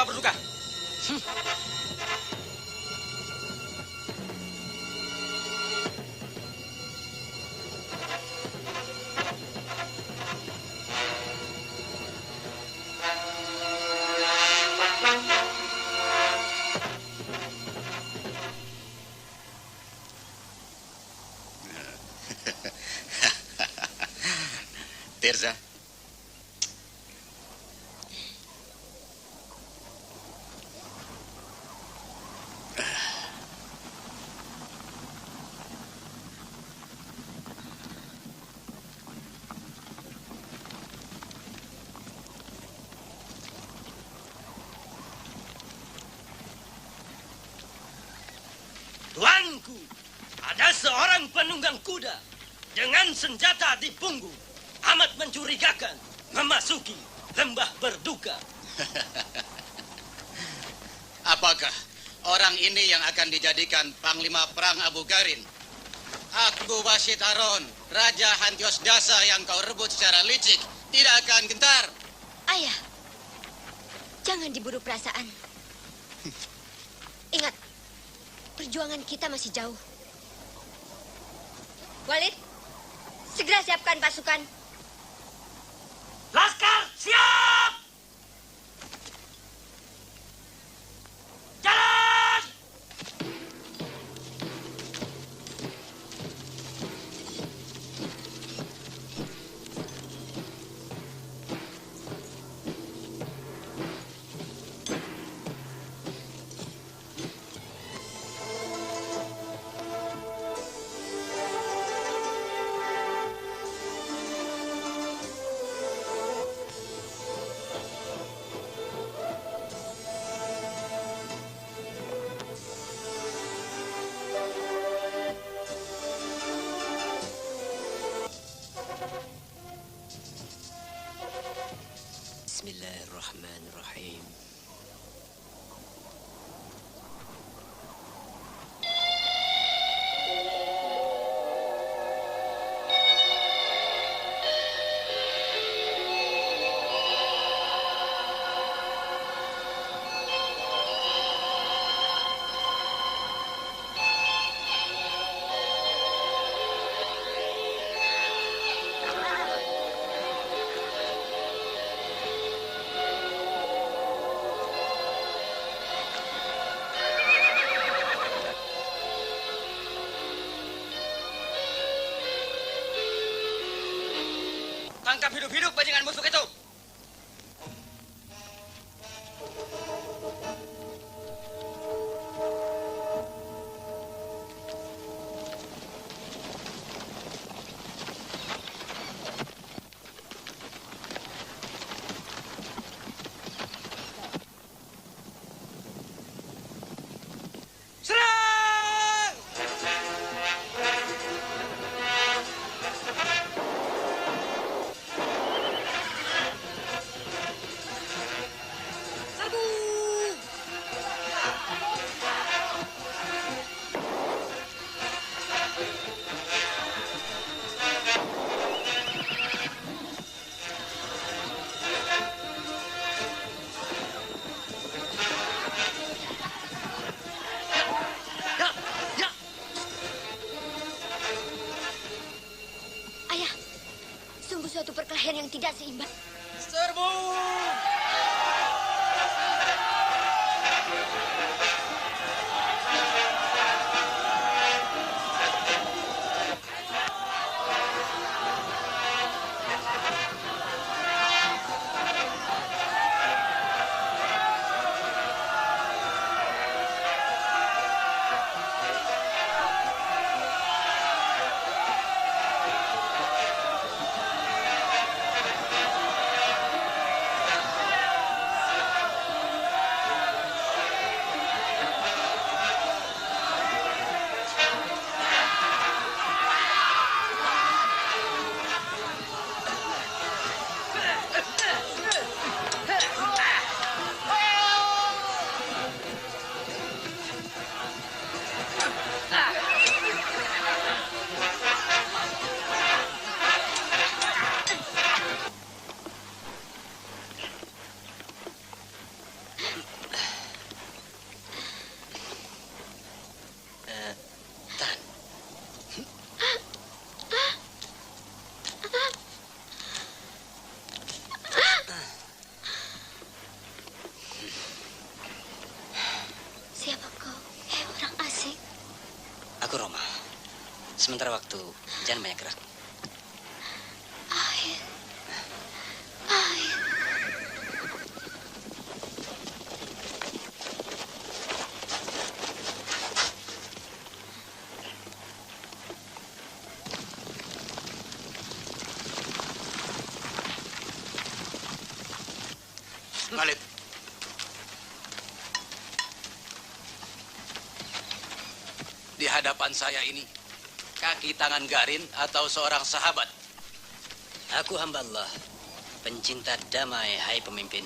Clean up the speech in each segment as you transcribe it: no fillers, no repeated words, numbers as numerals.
lembah berduka. Tirza. Tuanku, ada seorang penunggang kuda dengan senjata di punggung. Amat mencurigakan memasuki lembah berduka. Apakah orang ini yang akan dijadikan panglima perang Abu Garin? Aku Wasid Harun, Raja Hantios Dasa yang kau rebut secara licik, tidak akan gentar. Ayah, jangan diburu perasaan. Ingat, perjuangan kita masih jauh. Walid, segera siapkan pasukan. Laskar, siap! Jalan! Bismillahirrahmanirrahim. Tangkap hidup-hidup bajingan musuh itu. Serang! Ayah, sungguh suatu perkelahian yang tidak seimbang. Serbu! Sementara waktu, jangan banyak gerak. Air. Air. Khalid, di hadapan saya ini, kaki tangan Garin atau seorang sahabat? Aku hamba Allah, pencinta damai, hai pemimpin.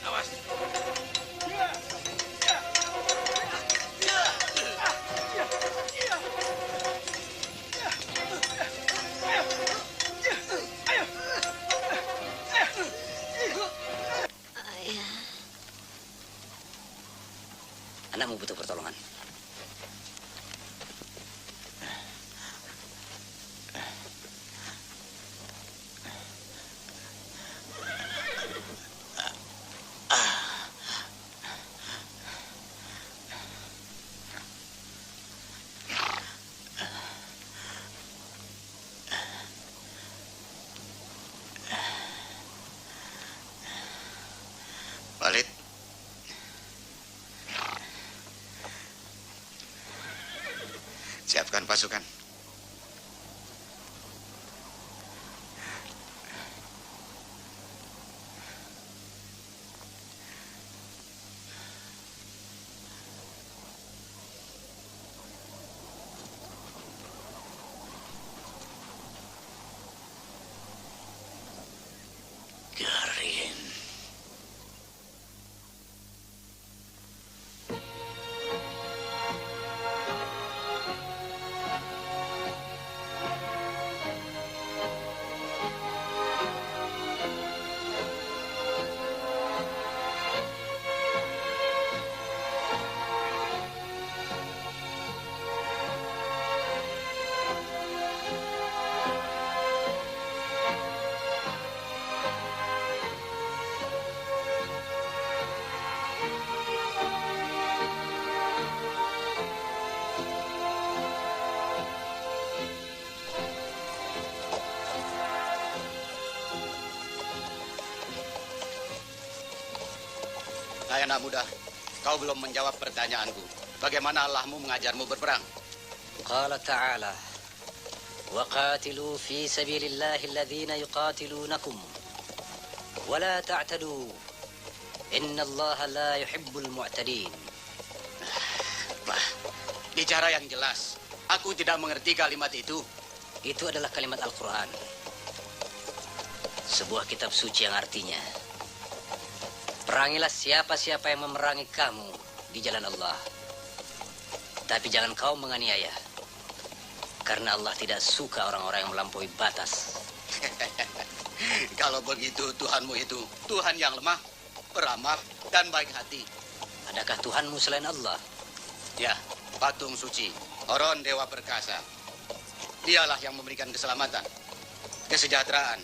Awas. Anakmu butuh pertolongan. Khalid. Siapkan pasukan. Garin. Hai anak muda, kau belum menjawab pertanyaanku. Bagaimana Allahmu mengajarmu berperang? Qala ta'ala, وَقَاتِلُوا فِي سَبِيلِ اللَّهِ الَّذِينَ يُقَاتِلُونَكُمْ وَلَا تَعْتَدُوا إِنَّ اللَّهَ لَا يُحِبُّ الْمُعْتَدِينَ. Bah, bicara yang jelas. Aku tidak mengerti kalimat itu. Itu adalah kalimat Al-Quran. Sebuah kitab suci yang artinya, perangilah siapa-siapa yang memerangi kamu di jalan Allah. Tapi jangan kau menganiaya. Karena Allah tidak suka orang-orang yang melampaui batas. Kalau begitu Tuhanmu itu Tuhan yang lemah, peramah, dan baik hati. Adakah Tuhanmu selain Allah? Ya, patung suci, Oron Dewa Perkasa. Dialah yang memberikan keselamatan, kesejahteraan,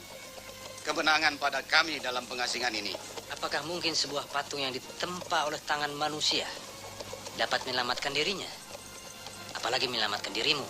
kemenangan pada kami dalam pengasingan ini. Apakah mungkin sebuah patung yang ditempa oleh tangan manusia dapat menyelamatkan dirinya? Apalagi menyelamatkan dirimu.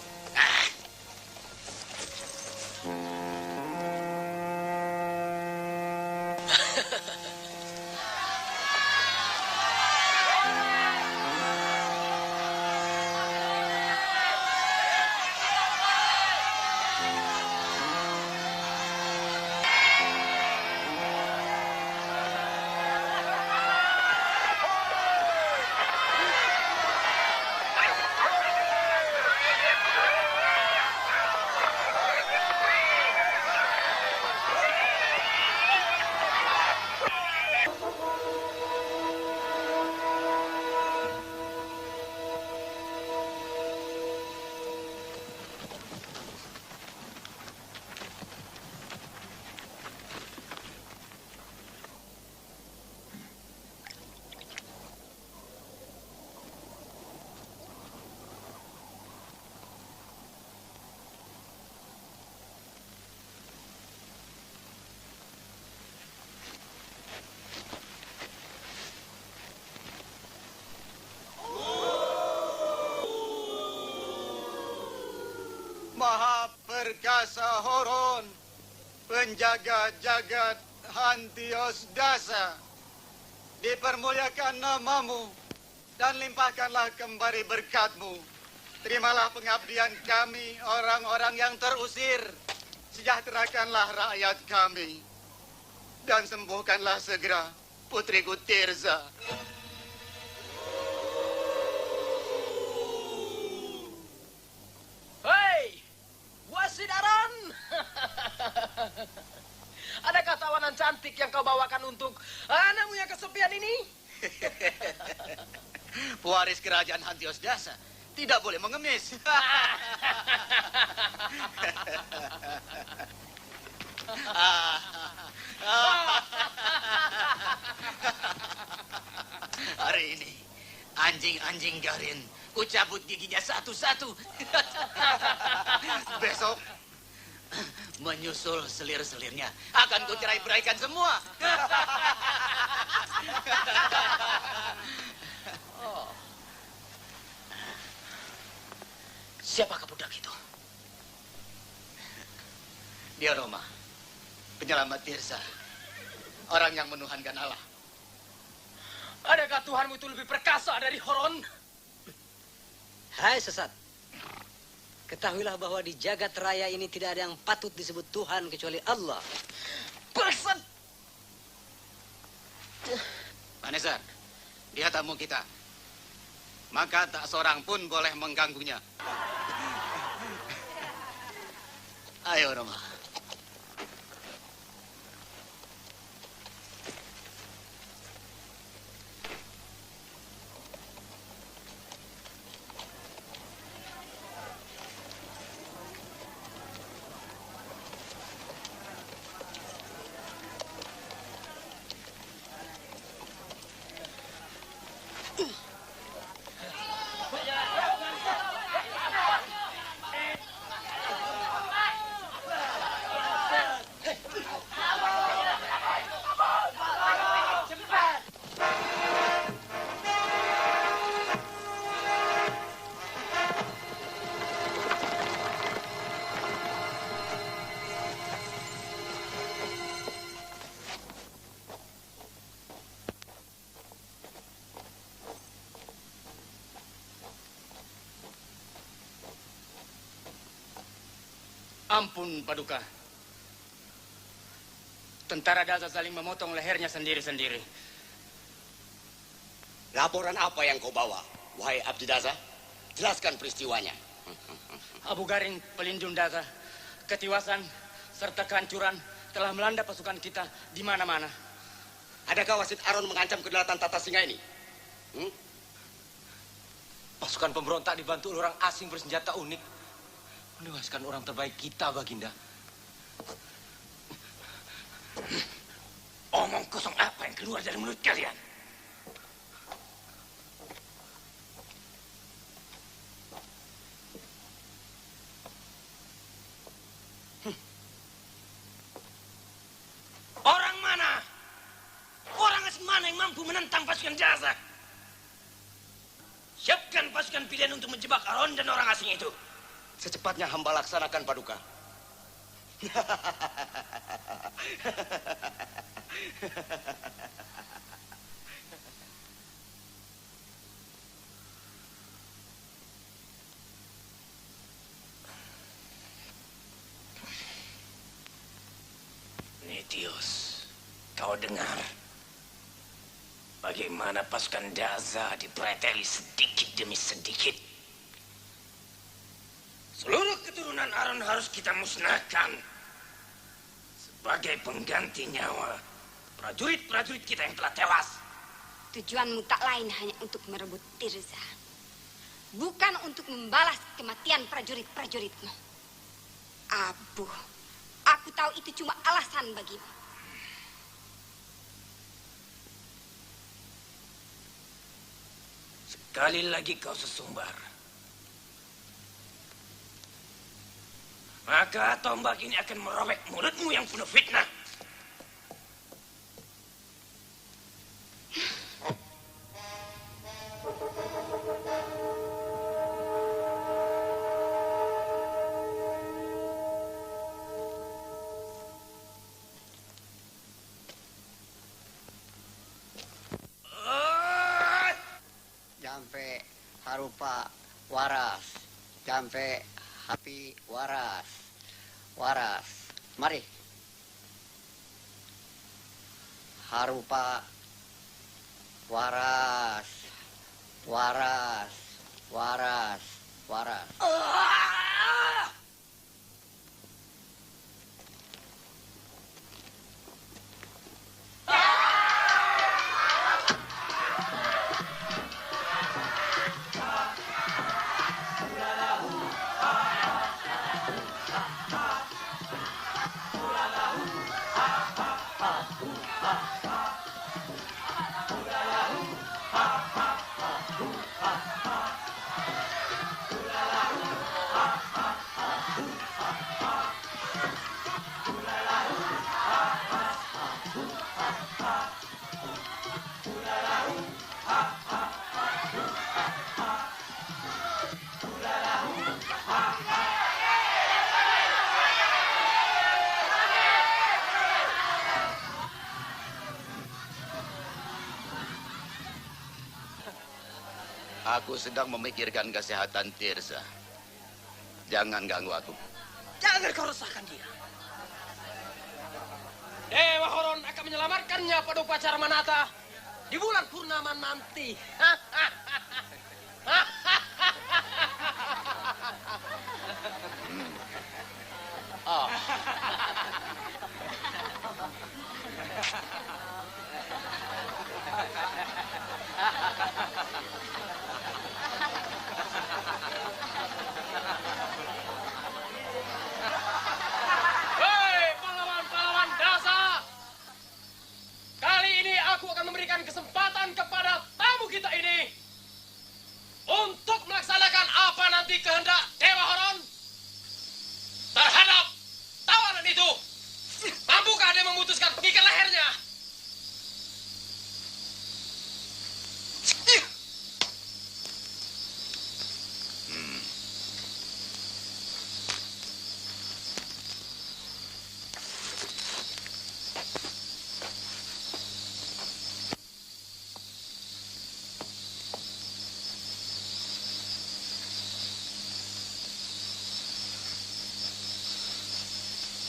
perkasa Horon, penjaga jagat Hantios Dasa, dipermuliakan namamu dan limpahkanlah kembali berkat-Mu. Terimalah pengabdian kami, orang-orang yang terusir. Sejahterakanlah rakyat kami. Dan sembuhkanlah segera putriku Tirza. Hei, Wasid Aron. Adakah tawanan cantik yang kau bawakan untuk anakmu yang kesepian ini? Pewaris kerajaan Hantios Dasa tidak boleh mengemis. Hari ini anjing-anjing Garin ku cabut giginya satu-satu. Besok menyusul selir-selirnya akan ku cerai-beraikan semua. Siapakah budak itu? Dia Roma, penyelamat Tirza, orang yang menuhankan Allah. Adakah Tuhanmu itu lebih perkasa dari Horon? Hai sesat. Ketahuilah bahwa di jagat raya ini tidak ada yang patut disebut Tuhan kecuali Allah. Bangsat! Manesar, dia tamu kita. Maka tak seorang pun boleh mengganggunya. Ayo, Roma. Ampun, Paduka. Tentara Dasa saling memotong lehernya sendiri-sendiri. Laporan apa yang kau bawa, wahai Abdi Dasa? Jelaskan peristiwanya. Abu Garin, pelindung Dasa, ketiwasan serta kehancuran telah melanda pasukan kita di mana-mana. Adakah Wasid Aron mengancam kedaulatan Tata Singa ini? Pasukan pemberontak dibantu oleh orang asing bersenjata unik. Menewaskan orang terbaik kita, Baginda. Omong kosong apa yang keluar dari mulut kalian? Orang mana? Orang asing mana yang mampu menentang pasukan Dasa? Siapkan pasukan pilihan untuk menjebak Aron dan orang asing itu. Secepatnya hamba laksanakan, Paduka. Nitius, kau dengar bagaimana pasukan Dasa dipreteli sedikit demi sedikit. Seluruh keturunan Aron harus kita musnahkan sebagai pengganti nyawa prajurit-prajurit kita yang telah tewas. Tujuanmu tak lain hanya untuk merebut Tirza. Bukan untuk membalas kematian prajurit-prajuritmu. Abu, aku tahu itu cuma alasan bagimu. Sekali lagi kau sesumbar, maka tombak ini akan merobek mulutmu yang penuh fitnah. harupa waras, jampe hapi waras, waras. Mari. Harupa waras, waras, waras, waras. Aku sedang memikirkan kesehatan Tirza. Jangan ganggu aku. Jangan kau resahkan dia. Dewa Horon akan menyelamatkannya pada upacara Manata di bulan purnama nanti. Oh. Hei, pahlawan-pahlawan Dasa. Kali ini aku akan memberikan kesempatan kepada tamu kita ini untuk melaksanakan apa nanti kehendak Dewa Horon terhadap tawanan itu. Mampukah dia memutuskan pengikat lehernya?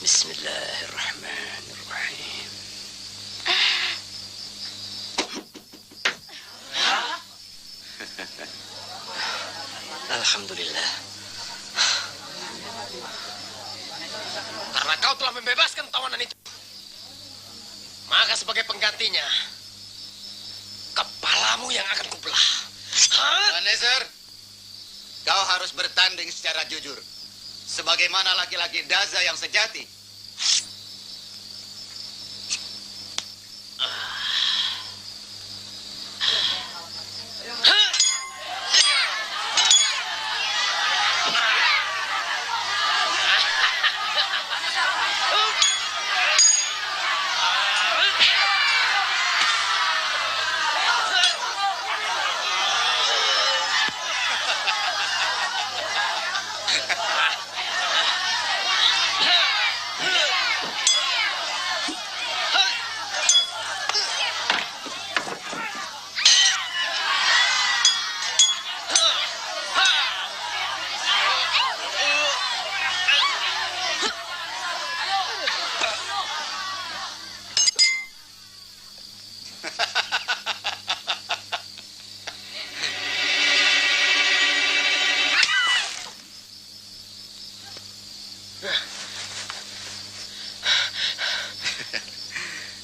Bismillahirrahmanirrahim. Alhamdulillah. Karena kau telah membebaskan tawanan itu, maka sebagai penggantinya, kepalamu yang akan kubelah. Manezer, kau harus bertanding secara jujur. Sebagaimana laki-laki Daza yang sejati.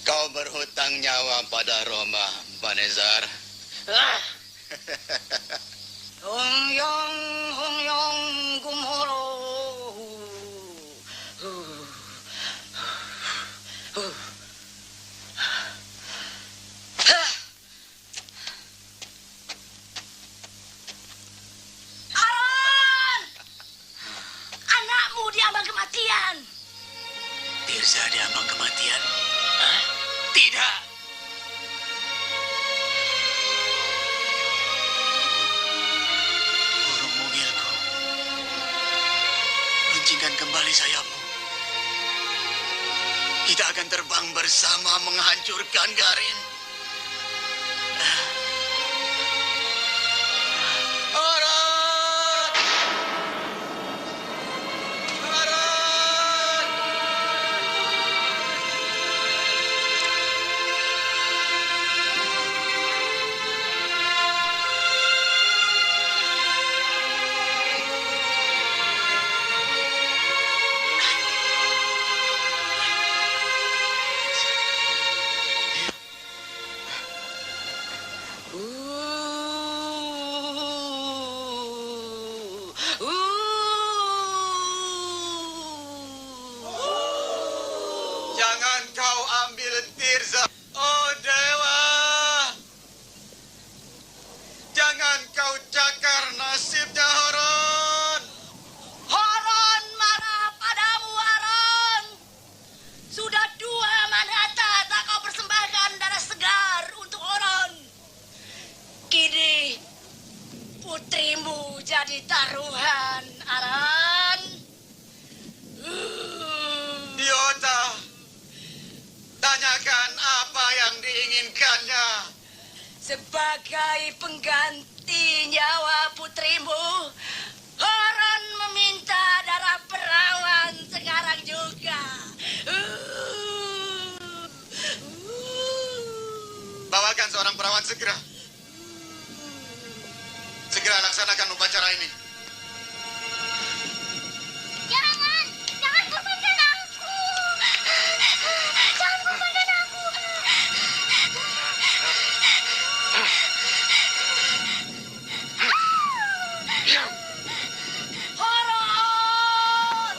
Kau berhutang nyawa pada Roma, Banezar. Hong yong gumhoro. Aron! Anakmu diambang kematian. Tirza diambang kematian? Hah? Tidak. Burung mungilku, runcingkan kembali sayapmu. Kita akan terbang bersama menghancurkan Garin. Ora! Tirza. Oh dewa, jangan kau cakar nasibnya Horon. Horon marah padamu, Aron. Sudah 2 manhata tak kau persembahkan darah segar untuk Horon. Kini putrimu jadi taruhan, Aron. Yota, tanyakan apa yang diinginkannya. Sebagai pengganti nyawa putrimu, Horon meminta darah perawan sekarang juga. Bawakan seorang perawan segera. Segera laksanakan upacara ini. Jangan korbankan aku. Jangan korbankan aku. Horon!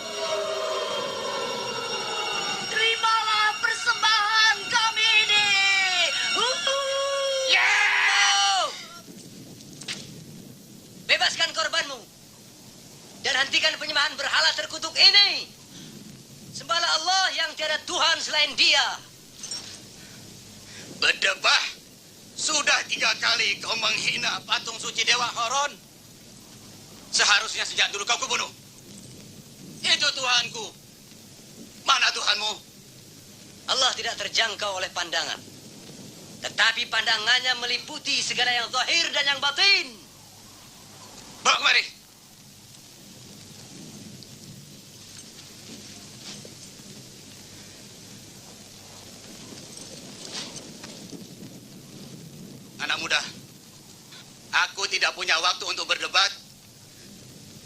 Terimalah persembahan kami ini. Bebaskan korbanmu dan hentikan penyembahan berhala terkutuk ini. Sembahlah Allah yang tiada Tuhan selain Dia. Berdebah, sudah 3 kali kau menghina patung suci Dewa Horon. Seharusnya sejak dulu kau kubunuh. Itu Tuhanku. Mana Tuhanmu? Allah tidak terjangkau oleh pandangan, tetapi pandangannya meliputi segala yang zahir dan yang batin. Bawa kemari. Anak muda, aku tidak punya waktu untuk berdebat.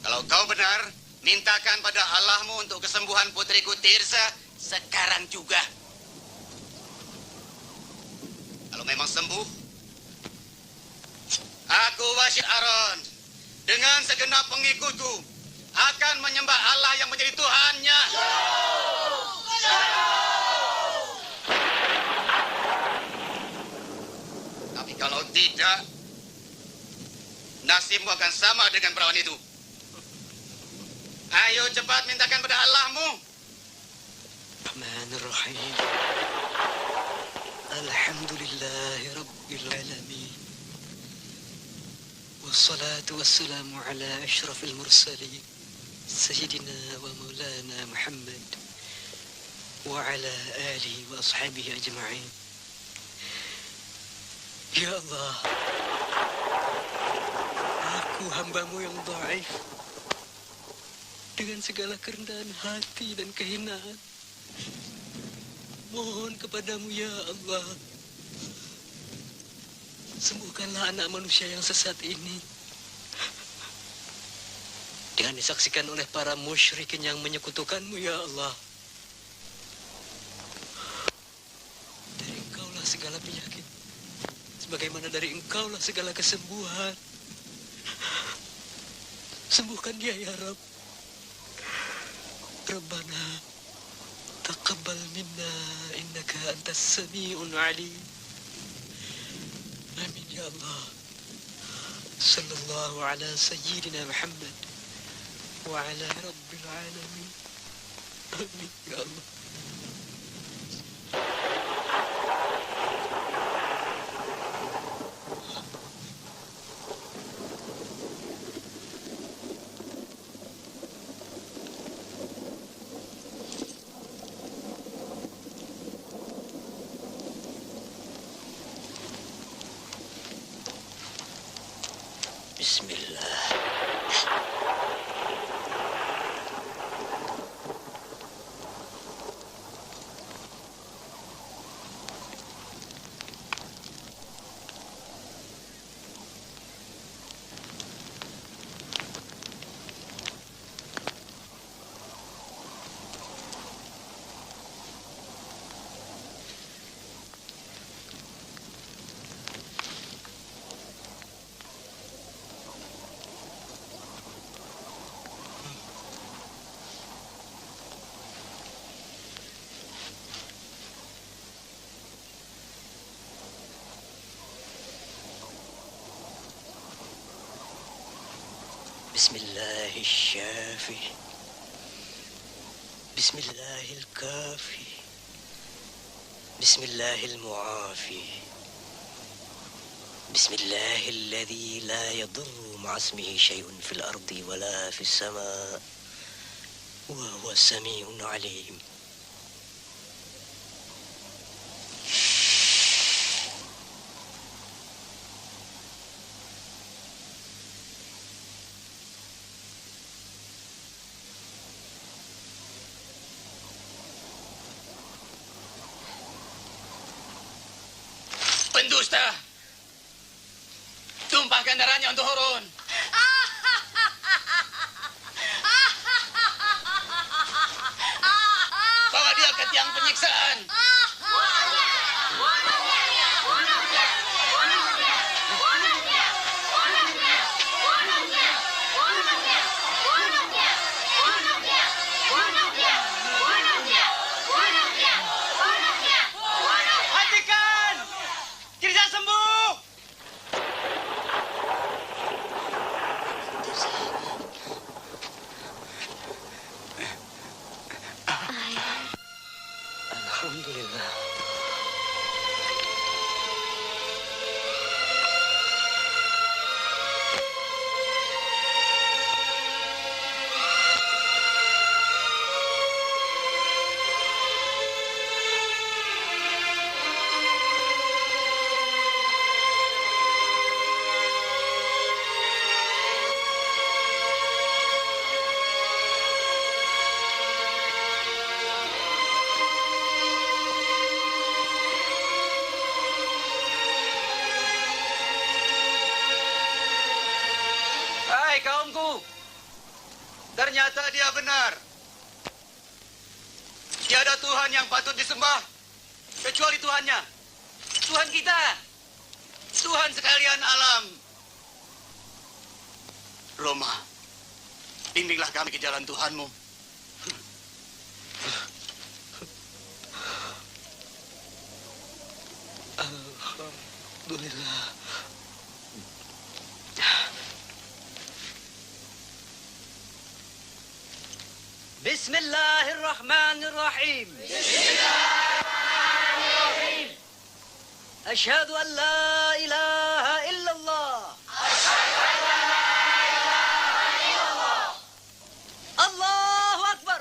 Kalau kau benar, mintakan pada Allahmu untuk kesembuhan putriku Tirza sekarang juga. Kalau memang sembuh, aku Wasyid Aron dengan segenap pengikutku akan menyembah Allah yang menjadi Tuhannya. Tapi kalau tidak, nasibmu akan sama dengan perawan itu. Ayo cepat mintakan pada Allahmu. Rahmanirrahim. Alhamdulillahi Rabbil Alamin. Wassalatu wassalamu ala ashrafil mursalin. Sayyidina wa maulana Muhammad. Wa ala alihi wa ashabihi ajma'in. Ya Allah, aku hambamu yang dhaif, dengan segala kerendahan hati dan kehinaan, mohon kepadamu ya Allah, sembuhkanlah anak manusia yang sesat ini, dengan disaksikan oleh para musyrikin yang menyekutukanmu ya Allah. Dari Engkaulah segala penyakit, sebagaimana dari Engkaulah segala kesembuhan. Sembuhkan dia ya Rabb. Rabbana taqabbal minna innaka antas sami'un alim. Amin ya Allah. Sallallahu ala sayyidina Muhammad wa ala rabbil alamin. Amin ya Allah. Bismillah. بسم الله الشافي بسم الله الكافي بسم الله المعافي بسم الله الذي لا يضر مع اسمه شيء في الأرض ولا في السماء وهو السميع العليم. Pendusta! Tumpahkan darahnya untuk Harun. Bawa dia ke tiang penyiksaan. Hentikan! Tirza sembuh! Alhamdulillah. Hai kaumku, ternyata dia benar. Tiada Tuhan yang patut disembah kecuali Tuhannya. Tuhan kita, Tuhan sekalian alam. Roma, bimbinglah kami ke jalan Tuhanmu. Alhamdulillah. بسم الله الرحمن الرحيم أشهد أن لا إله إلا الله الله أكبر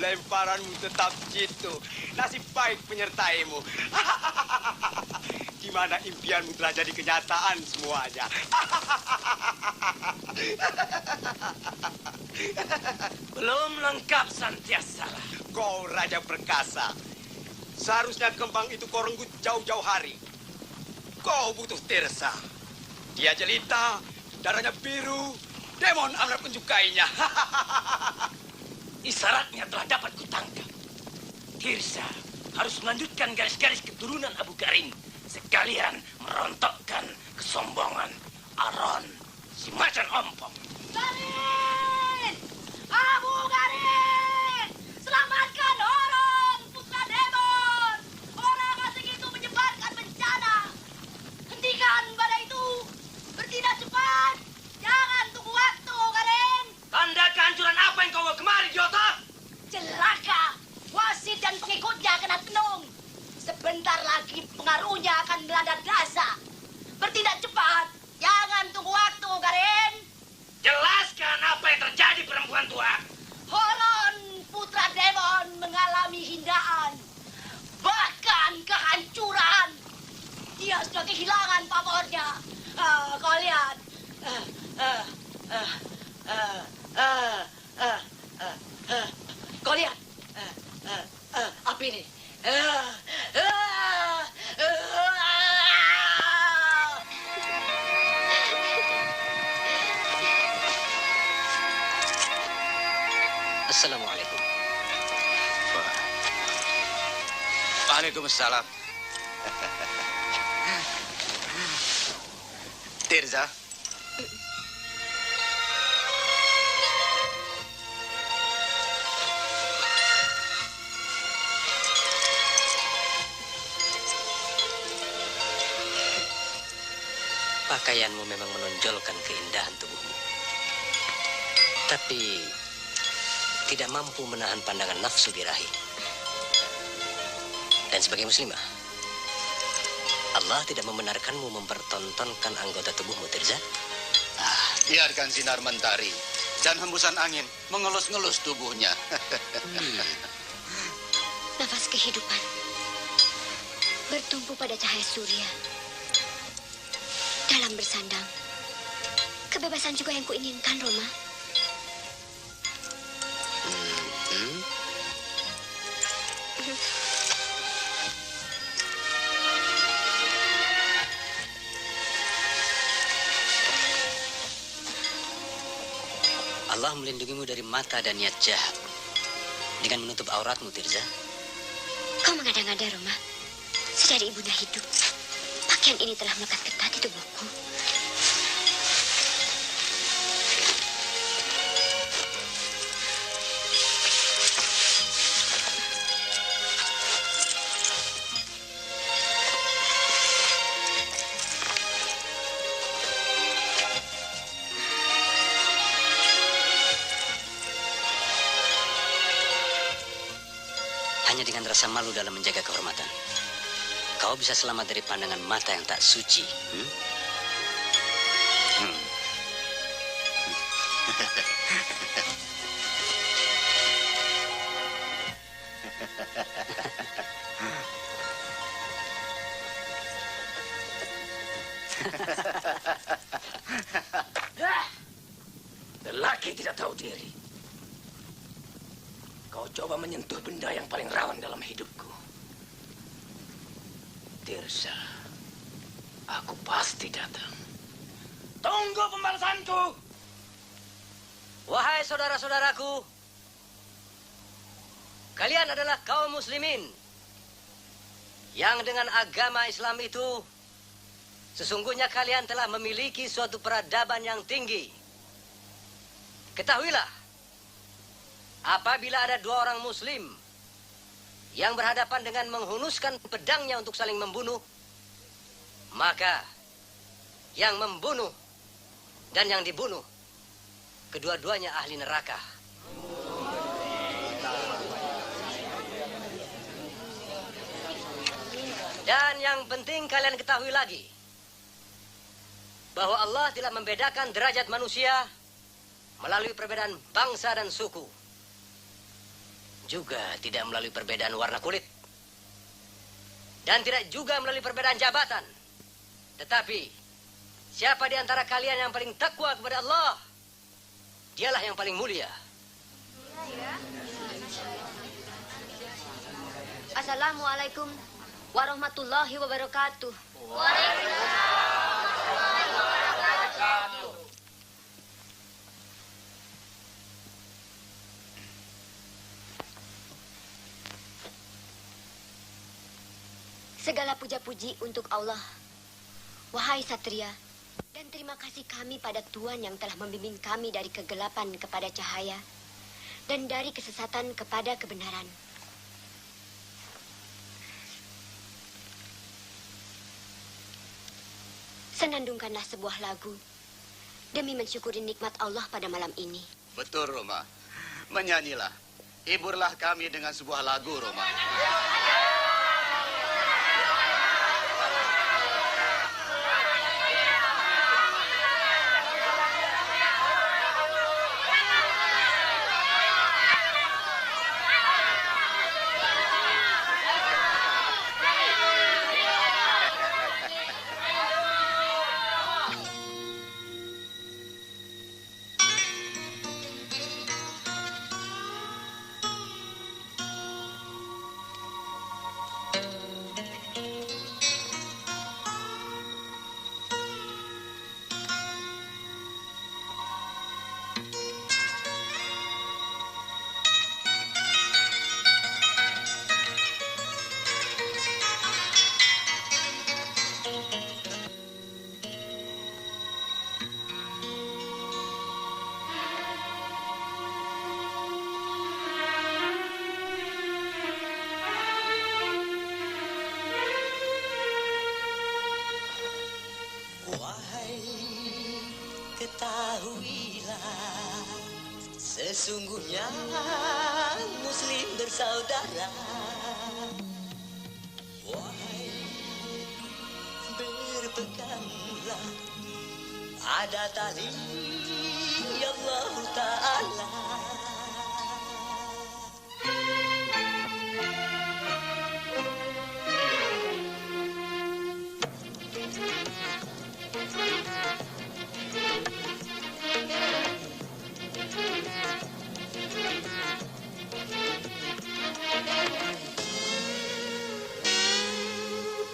lemparanmu tetap jitu. Nasib baik menyertaimu. Di mana impianmu telah jadi kenyataan semuanya. Belum lengkap Santiasara. Kau raja perkasa. Seharusnya kembang itu kau renggut jauh-jauh hari. Kau butuh Tirsa. Dia jelita, darahnya biru. Demon amat menyukainya. Isyaratnya telah dapat kutangkap. Tirsa harus melanjutkan garis-garis keturunan Abu Garin. Sekalian merontokkan kesombongan Aron, si macan ompong. Garin! Abu Garin! Selamatkan Horon, putra demon! Orang asing itu menyebarkan bencana. Hentikan badai itu. Bertindak cepat. Jangan tunggu waktu, Garin. Tanda kehancuran apa yang kau bawa kemari, Jota? Celaka. Wasit dan pengikutnya kena tenung. Sebentar lagi pengaruhnya akan melanda Gaza. Bertindak cepat. Jangan tunggu waktu, Garin. Jelaskan apa yang terjadi, perempuan tua. Horon, putra demon, mengalami hindaan. Bahkan kehancuran. Dia sudah kehilangan pamornya. Kau lihat. Kau lihat. Apa ini? Assalamualaikum. Waalaikumsalam. Tirza. Pakaianmu memang menonjolkan keindahan tubuhmu. Tapi tidak mampu menahan pandangan nafsu birahi. Dan sebagai muslimah, Allah tidak membenarkanmu mempertontonkan anggota tubuhmu, Tirza. Biarkan sinar mentari dan hembusan angin mengelus-ngelus tubuhnya. Nafas kehidupan bertumpu pada cahaya surya. Dalam bersandang, kebebasan juga yang kuinginkan, Roma. Allah melindungimu dari mata dan niat jahat dengan menutup auratmu, Tirza. Kau mengada-ngada, Roma. Sedari ibunda hidup, pakaian ini telah melekat ketat di tubuhku. Hanya dengan rasa malu dalam menjaga kehormatan, kau bisa selamat dari pandangan mata yang tak suci. Lelaki tidak tahu diri. Kau coba menyentuh benda yang paling rawan dalam hidupku. Tirsa, aku pasti datang. Tunggu pembalasanku. Wahai saudara-saudaraku, kalian adalah kaum muslimin yang dengan agama Islam itu sesungguhnya kalian telah memiliki suatu peradaban yang tinggi. Ketahuilah, apabila ada dua orang muslim yang berhadapan dengan menghunuskan pedangnya untuk saling membunuh, maka yang membunuh dan yang dibunuh kedua-duanya ahli neraka. Dan yang penting kalian ketahui lagi bahwa Allah tidak membedakan derajat manusia melalui perbedaan bangsa dan suku. juga tidak melalui perbedaan warna kulit. Dan tidak juga melalui perbedaan jabatan. Tetapi, siapa di antara kalian yang paling takwa kepada Allah, dialah yang paling mulia. Assalamualaikum warahmatullahi wabarakatuh. Segala puja-puji untuk Allah, wahai satria, dan terima kasih kami pada Tuhan yang telah membimbing kami dari kegelapan kepada cahaya dan dari kesesatan kepada kebenaran. Senandungkanlah sebuah lagu demi mensyukuri nikmat Allah pada malam ini. Betul, Roma. Menyanyilah. Hiburlah kami dengan sebuah lagu, Roma. Ketahuilah, sesungguhnya Muslim bersaudara. Wahai, berpeganglah ada tali Allah Ta'ala.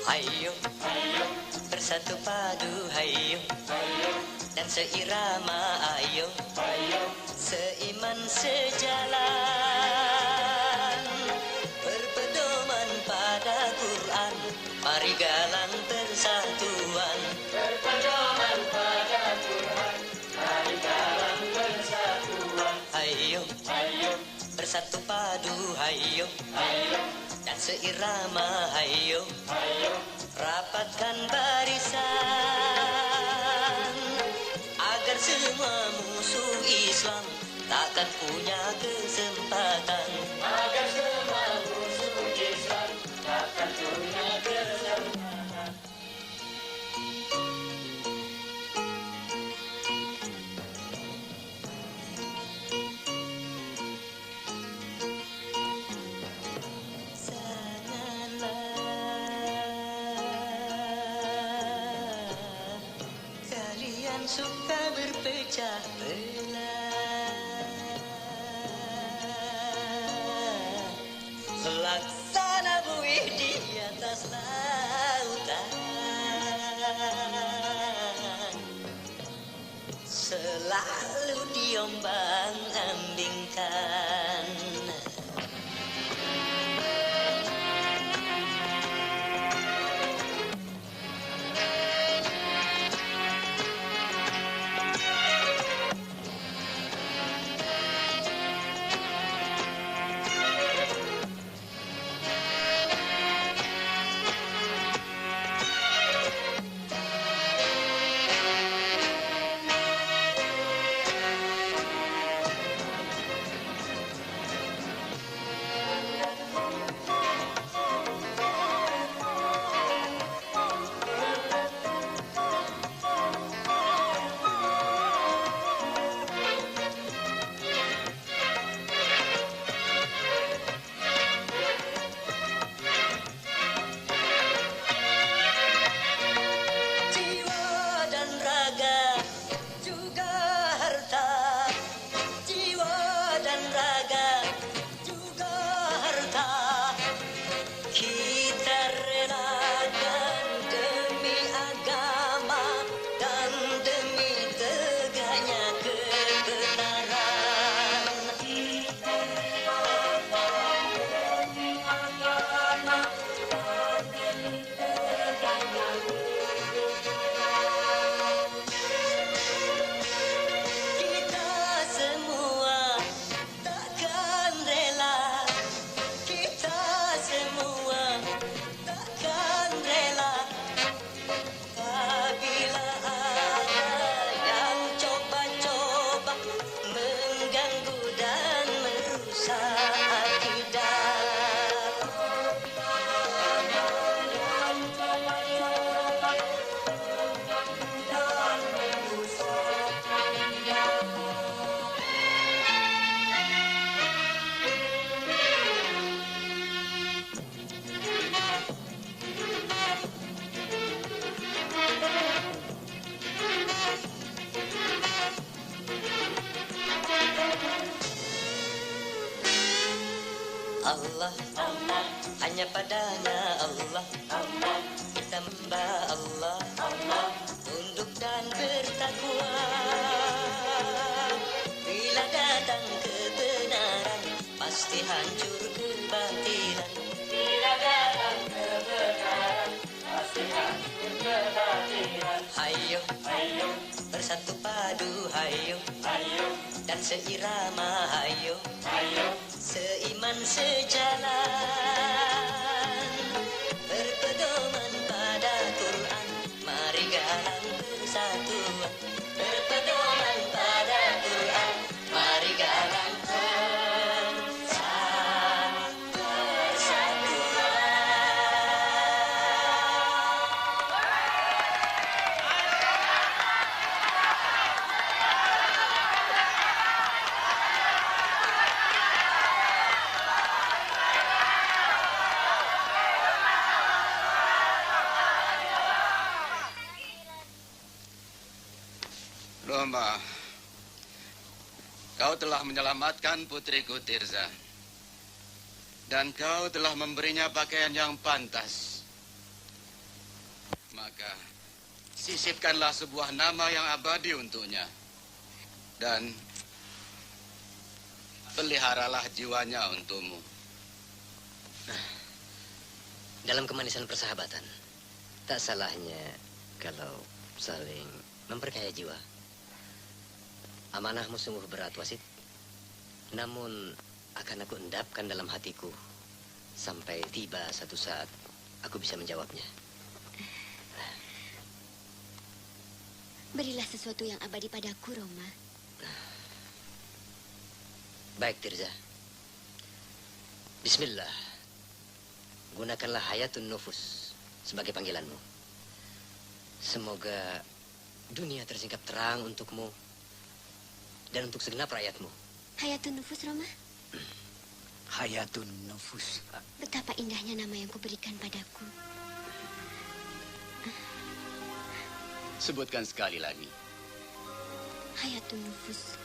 Hayo, bersatu padu hayo, dan seirama ayo, seiman sejalan, berpedoman pada Quran, mari galang persatuan. Berpedoman pada Quran, mari galang persatuan. Hayo, bersatu padu hayo, dan seirama hayo, rapatkan barisan agar semua musuh Islam takkan punya kesempatan. Agar semua musuh Islam takkan punya kesempatan. Suka berpecah belah, laksana buih di atas lautan, selalu diombang-ambingkan. hanya padanya Allah. Kita menyembah Allah, tunduk dan bertakwa. Bila datang kebenaran, pasti hancur kebatilan. Bila datang kebenaran, pasti hancur kebatilan. Hayo, hayo, bersatu padu, hayo, hayo, dan seirama, hayo, hayo, seiman sejalan, berpedoman pada Quran, mari galang persatuan. Berpedoman pada Quran, mari galang Roma, kau telah menyelamatkan putriku Tirza. Dan kau telah memberinya pakaian yang pantas. Maka, sisipkanlah sebuah nama yang abadi untuknya. Dan peliharalah jiwanya untukmu. Dalam kemanisan persahabatan, tak salahnya kalau saling memperkaya jiwa. Amanahmu sungguh berat, Wasit. Namun akan aku endapkan dalam hatiku sampai tiba satu saat aku bisa menjawabnya. Berilah sesuatu yang abadi padaku, Roma. Baik, Tirza. Bismillah. Gunakanlah Hayatun Nufus sebagai panggilanmu. Semoga dunia tersingkap terang untukmu dan untuk segenap rakyatmu. Hayatun Nufus, Roma? Hayatun Nufus. Betapa indahnya nama yang kuberikan padaku. Sebutkan sekali lagi. Hayatun Nufus.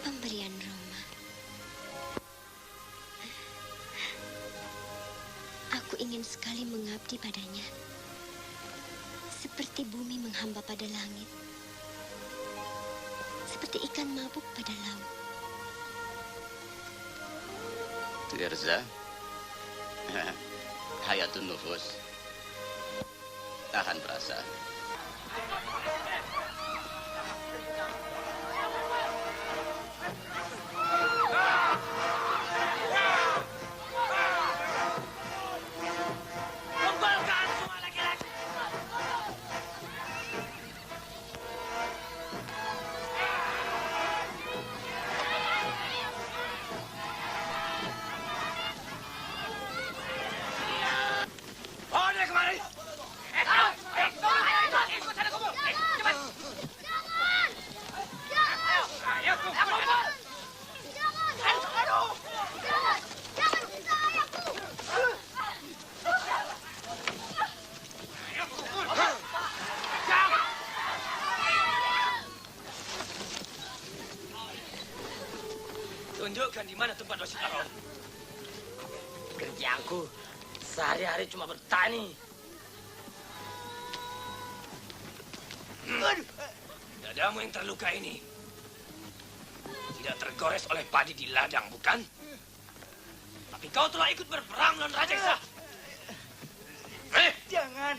Pemberian Roma. Aku ingin sekali mengabdi padanya. Seperti bumi menghamba pada langit. Seperti ikan mabuk pada laut. Tirza, Hayatun Nufus, tahan perasaan. Tunjukkan di mana tempat Wasit Aron. Kerjaanku sehari-hari cuma bertani. Dadamu yang terluka ini tidak tergores oleh padi di ladang, bukan? Tapi kau telah ikut berperang melawan Raja Isa. Jangan.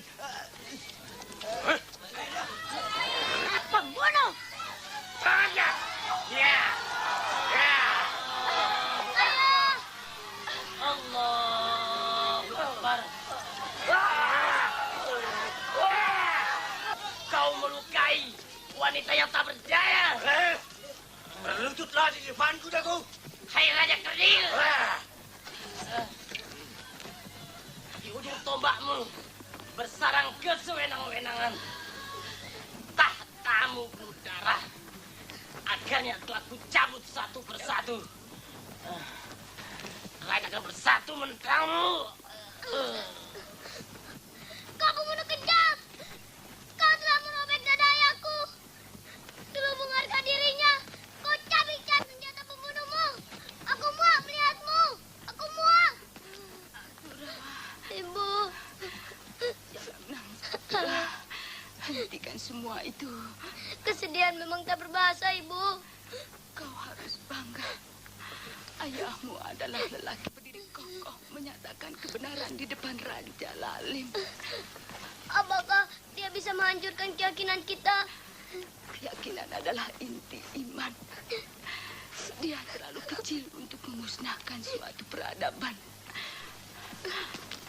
Pembunuh! Tangannya! Ya! Allahu Akbar. Kau melukai wanita yang tak berdaya. Berlututlah di depanku, Dago. Hai Raja Kerdil. Di ujung tombakmu bersarang kesewenang-wenangan. Tahtamu penuh darah. Akhirnya telah kucabut satu persatu. Rakyat akan bersatu menentangmu. Kau pembunuh kejam. Kau telah merobek dada ayahku. Dulu menghargai dirinya, kau cabik-cabik senjata pembunuhmu. Aku muak melihatmu. Aku muak. Hentikan semua itu. Kesedihan memang tak berbahasa, Ibu. Kau harus bangga. Ayahmu adalah lelaki berdiri kokoh menyatakan kebenaran di depan Raja Lalim. Apakah dia bisa menghancurkan keyakinan kita? Keyakinan adalah inti iman. Dia terlalu kecil untuk memusnahkan suatu peradaban.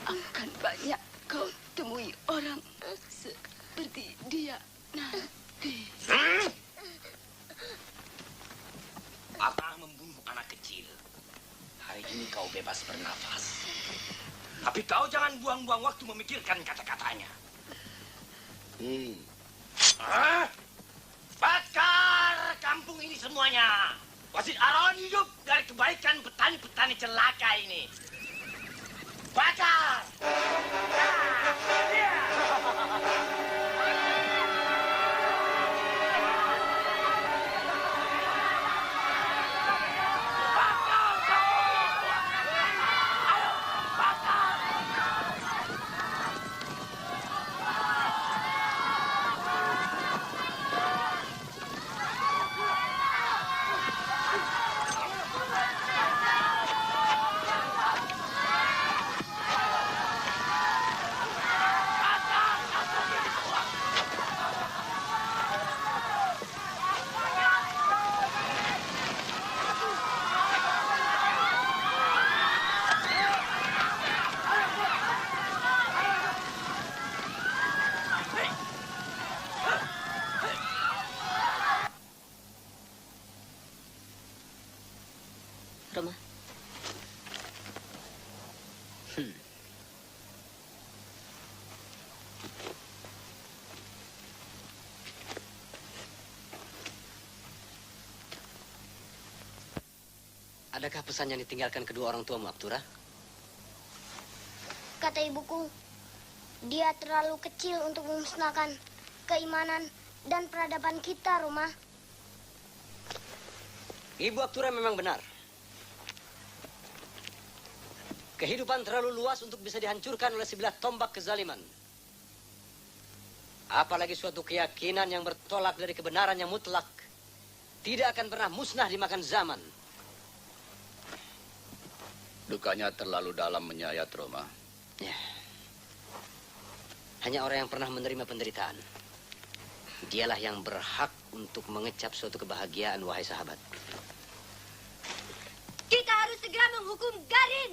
Akan banyak kau temui orang seperti dia nanti. Apa membunuh anak kecil? Hari ini kau bebas bernafas. Tapi kau jangan buang-buang waktu memikirkan kata-katanya. Bakar kampung ini semuanya. Wasit Aron hidup dari kebaikan petani-petani celaka ini. Bakar! Roma. Adakah pesan yang ditinggalkan kedua orang tuamu, Aptura? Kata ibuku, dia terlalu kecil untuk memusnahkan keimanan dan peradaban kita, Roma. Ibu Aptura memang benar. Kehidupan terlalu luas untuk bisa dihancurkan oleh sebilah tombak kezaliman. Apalagi suatu keyakinan yang bertolak dari kebenaran yang mutlak tidak akan pernah musnah dimakan zaman. Dukanya terlalu dalam menyayat, Roma. Ya. Hanya orang yang pernah menerima penderitaan. Dialah yang berhak untuk mengecap suatu kebahagiaan, wahai sahabat. Kita harus segera menghukum Garin.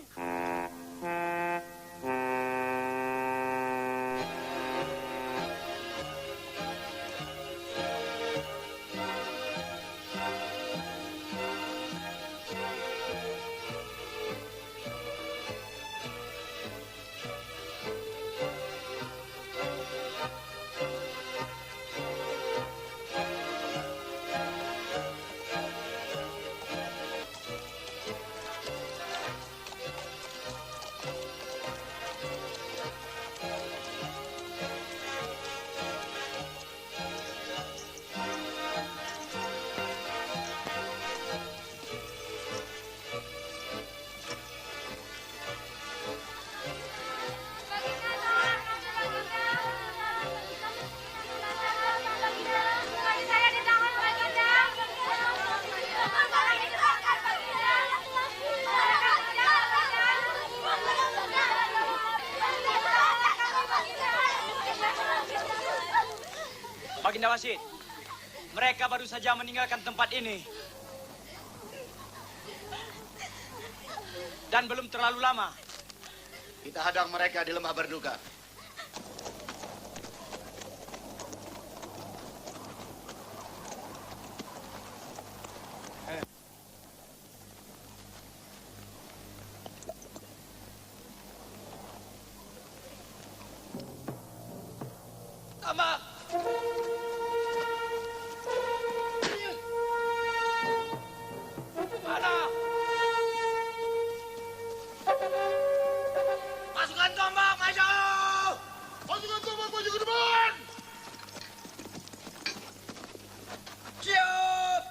Baginda Wasit, mereka baru saja meninggalkan tempat ini. Dan belum terlalu lama. Kita hadang mereka di lembah berduka. Ama! Mana? Pasukan tombak maju! Pasukan tombak maju ke depan! Siap!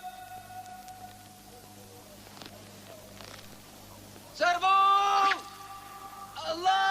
Serbu! Allah!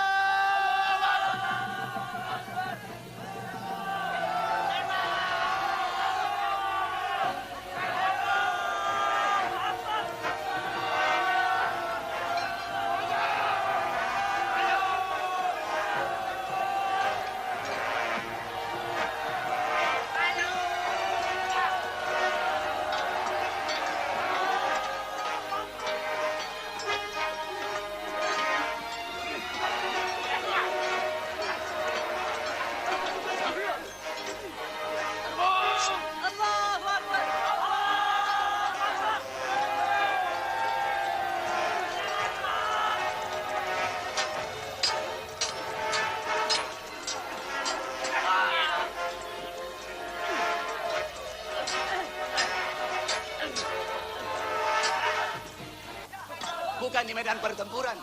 di medan pertempuran.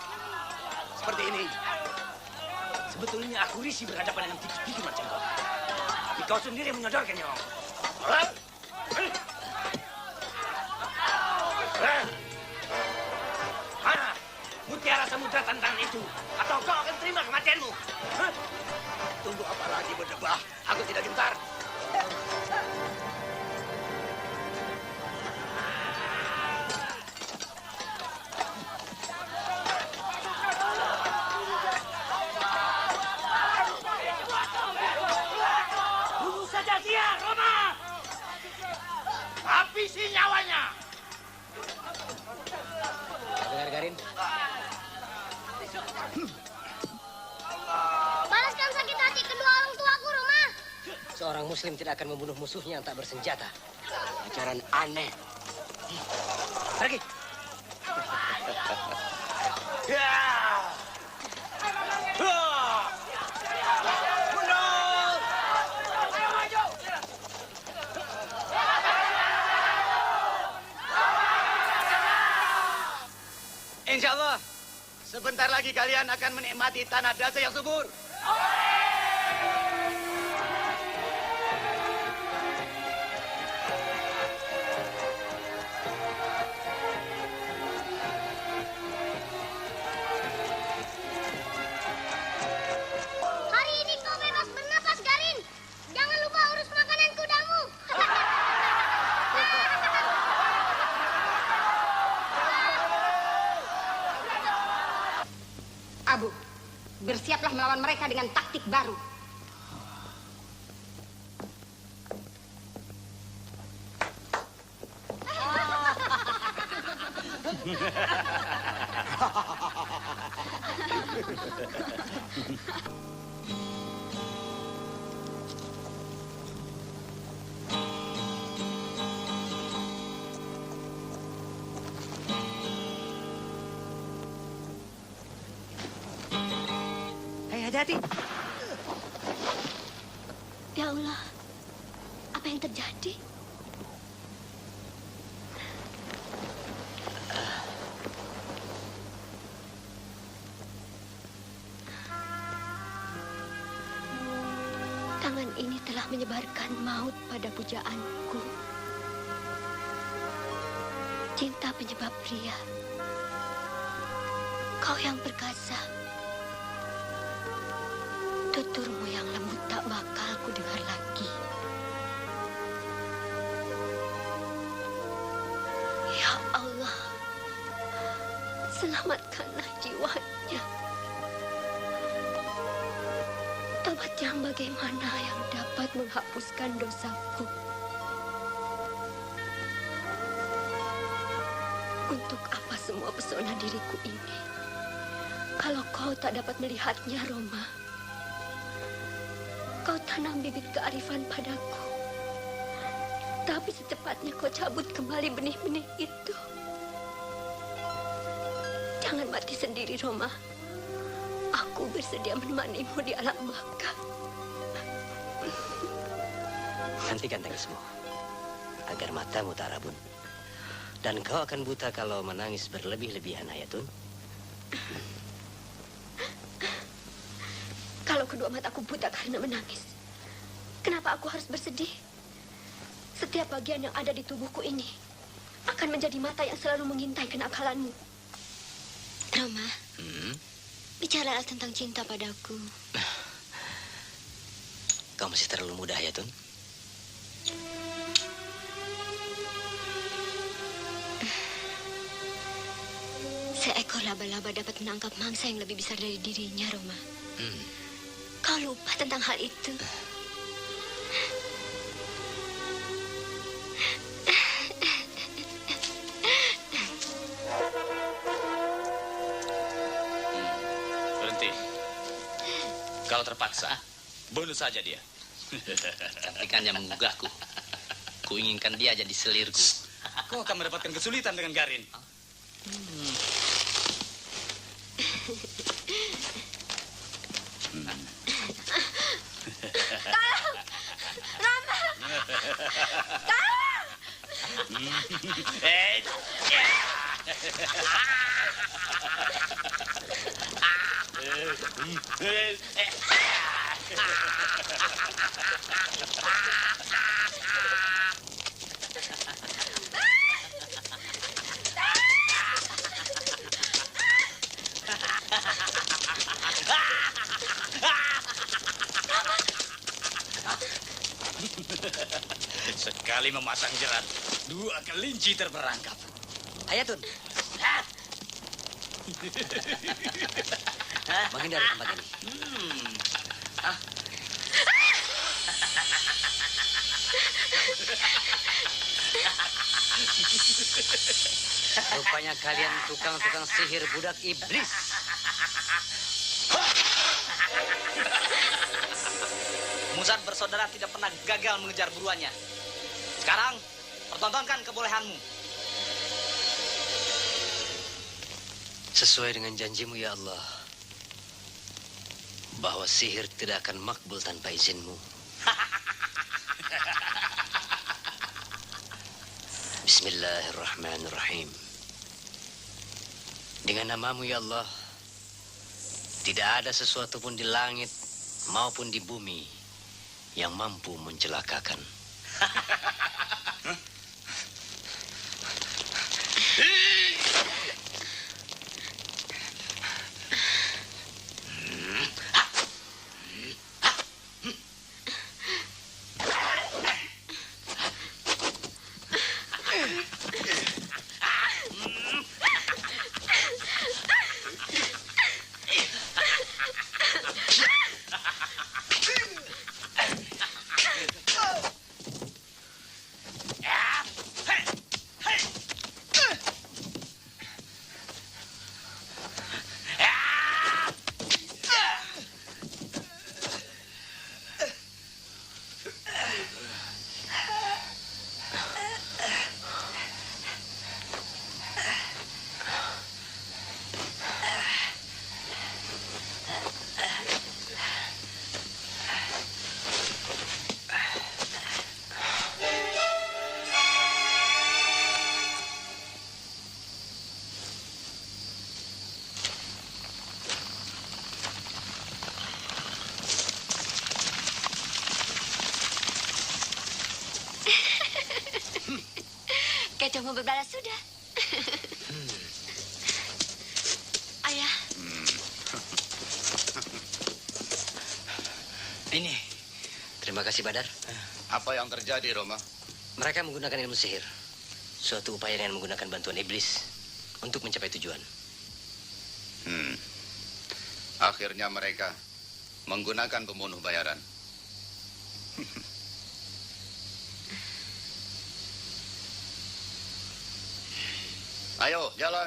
Seperti ini. Sebetulnya aku risih berhadapan dengan tikus-tikus macam kau. Tapi kau sendiri menyodorkannya. Mana mutiara samudra tantangan itu? Atau kau akan terima kematianmu? Tunggu apa lagi berdebah? Aku tidak gentar. Bunuh saja dia, Roma! Habisi nyawanya! Dengar, Garin? Balaskan sakit hati kedua orang tuaku, Roma. Seorang muslim tidak akan membunuh musuhnya yang tak bersenjata. Ajaran aneh. Pergi. Insya Allah, sebentar lagi kalian akan menikmati tanah dasa yang subur. Hari ini kau bebas bernapas, Garin. Jangan lupa urus makanan kudamu. Abu, bersiaplah melawan mereka dengan taktik baru. Hati-hati. Ya Allah, apa yang terjadi? Tangan ini telah menyebarkan maut pada pujaanku. Cinta penyebab pria. Kau yang perkasa. Tuturmu yang lembut tak bakal ku dengar lagi. Ya Allah, selamatkanlah jiwanya. Tobat yang bagaimana yang dapat menghapuskan dosaku? Untuk apa semua pesona diriku ini? Kalau kau tak dapat melihatnya, Roma. Kau tanam bibit kearifan padaku. Tapi secepatnya kau cabut kembali benih-benih itu. Jangan mati sendiri, Roma. Aku bersedia menemanimu di alam baka. Hentikan tangismu, agar matamu tak rabun. Dan kau akan buta kalau menangis berlebih-lebihan, Ayatun. Kalau kedua mataku buta karena menangis, kenapa aku harus bersedih? Setiap bagian yang ada di tubuhku ini akan menjadi mata yang selalu mengintai kenakalanmu. Roma, bicaralah tentang cinta padaku. Kau masih terlalu muda, Ayatun. Seekor laba-laba dapat menangkap mangsa yang lebih besar dari dirinya, Roma. Kau lupa tentang hal itu. Berhenti. Kalau terpaksa, bunuh saja dia. Cantikannya menggugahku. Kuinginkan dia jadi selirku. Kau akan mendapatkan kesulitan dengan Garin. Tolong! Rama! Tolong! Sekali memasang jerat, 2 kelinci terperangkap. Hayatun. Menghindari tempat ini. Rupanya kalian tukang-tukang sihir budak iblis. Muzan bersaudara tidak pernah gagal mengejar buruannya. Sekarang, pertontonkan kebolehanmu. Sesuai dengan janjimu ya Allah, bahwa sihir tidak akan makbul tanpa izinmu. Bismillahirrahmanirrahim. Dengan namamu ya Allah, tidak ada sesuatu pun di langit maupun di bumi yang mampu mencelakakan. Kecoh mau berbalas sudah. Ayah. Ini. Terima kasih, Badar. Apa yang terjadi, Roma? Mereka menggunakan ilmu sihir. Suatu upaya dengan menggunakan bantuan iblis untuk mencapai tujuan. Akhirnya mereka menggunakan pembunuh bayaran. Ayo, jalan.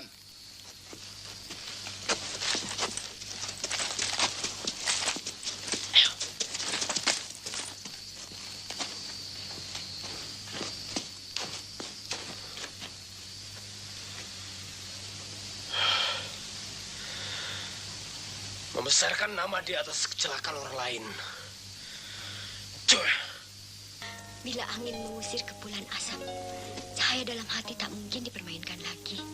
Membesarkan nama di atas kecelakaan orang lain. Bila angin mengusir kepulan asap, cahaya dalam hati tak mungkin dipermainkan lagi.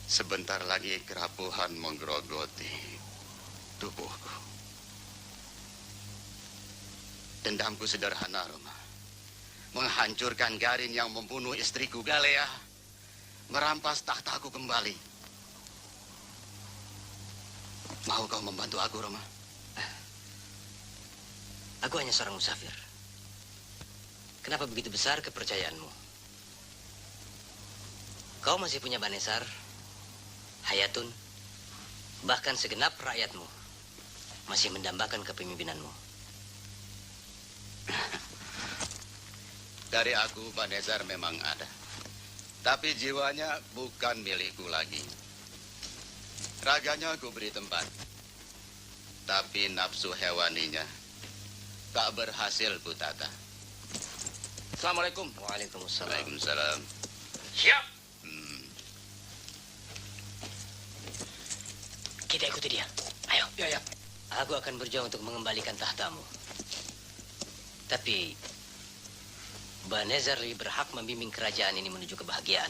Sebentar lagi kerapuhan menggerogoti tubuhku. Dendamku sederhana, Roma. Menghancurkan Garin yang membunuh istriku Galea. Merampas tahtaku kembali. Mau kau membantu aku, Roma? Aku hanya seorang musafir. Kenapa begitu besar kepercayaanmu? Kau masih punya Banesar, Hayatun, bahkan segenap rakyatmu masih mendambakan kepemimpinanmu. Dari aku, Banesar memang ada. Tapi jiwanya bukan milikku lagi. Raganya aku beri tempat. Tapi nafsu hewaninya tak berhasil kutata. Assalamualaikum. Waalaikumsalam. Waalaikumsalam. Siap. Kita ikuti dia. Ayo. Ya. Aku akan berjuang untuk mengembalikan tahtamu. Tapi Banezar lebih berhak membimbing kerajaan ini menuju kebahagiaan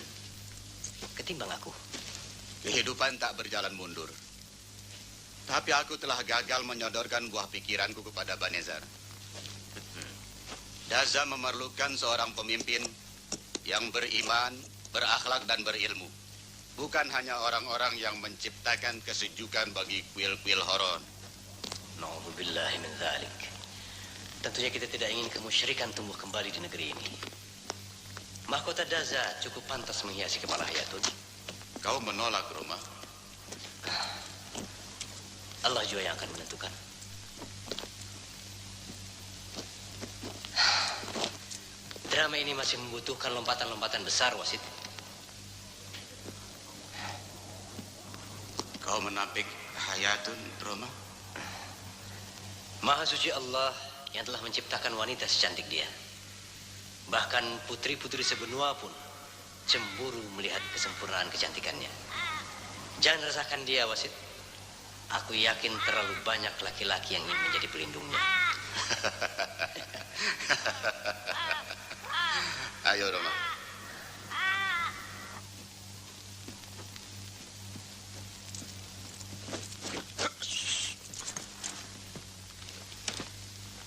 ketimbang aku. Kehidupan tak berjalan mundur. Tapi aku telah gagal menyodorkan buah pikiranku kepada Banezar. Daza memerlukan seorang pemimpin yang beriman, berakhlak, dan berilmu. Bukan hanya orang-orang yang menciptakan kesejukan bagi kuil-kuil Horon. Na'udzubillahi min dzalik. Tentunya kita tidak ingin kemusyrikan tumbuh kembali di negeri ini. Mahkota Daza cukup pantas menghiasi kepala Hayatun. Kau menolak, Roma? Allah juga yang akan menentukan. Drama ini masih membutuhkan lompatan-lompatan besar, Wasit. Kau menampik Hayatun, Roma? Maha suci Allah yang telah menciptakan wanita secantik dia. Bahkan putri-putri sebenua pun cemburu melihat kesempurnaan kecantikannya. Jangan rasakan dia, Wasit. Aku yakin terlalu banyak laki-laki yang ingin menjadi pelindungnya. Ayo, Roma.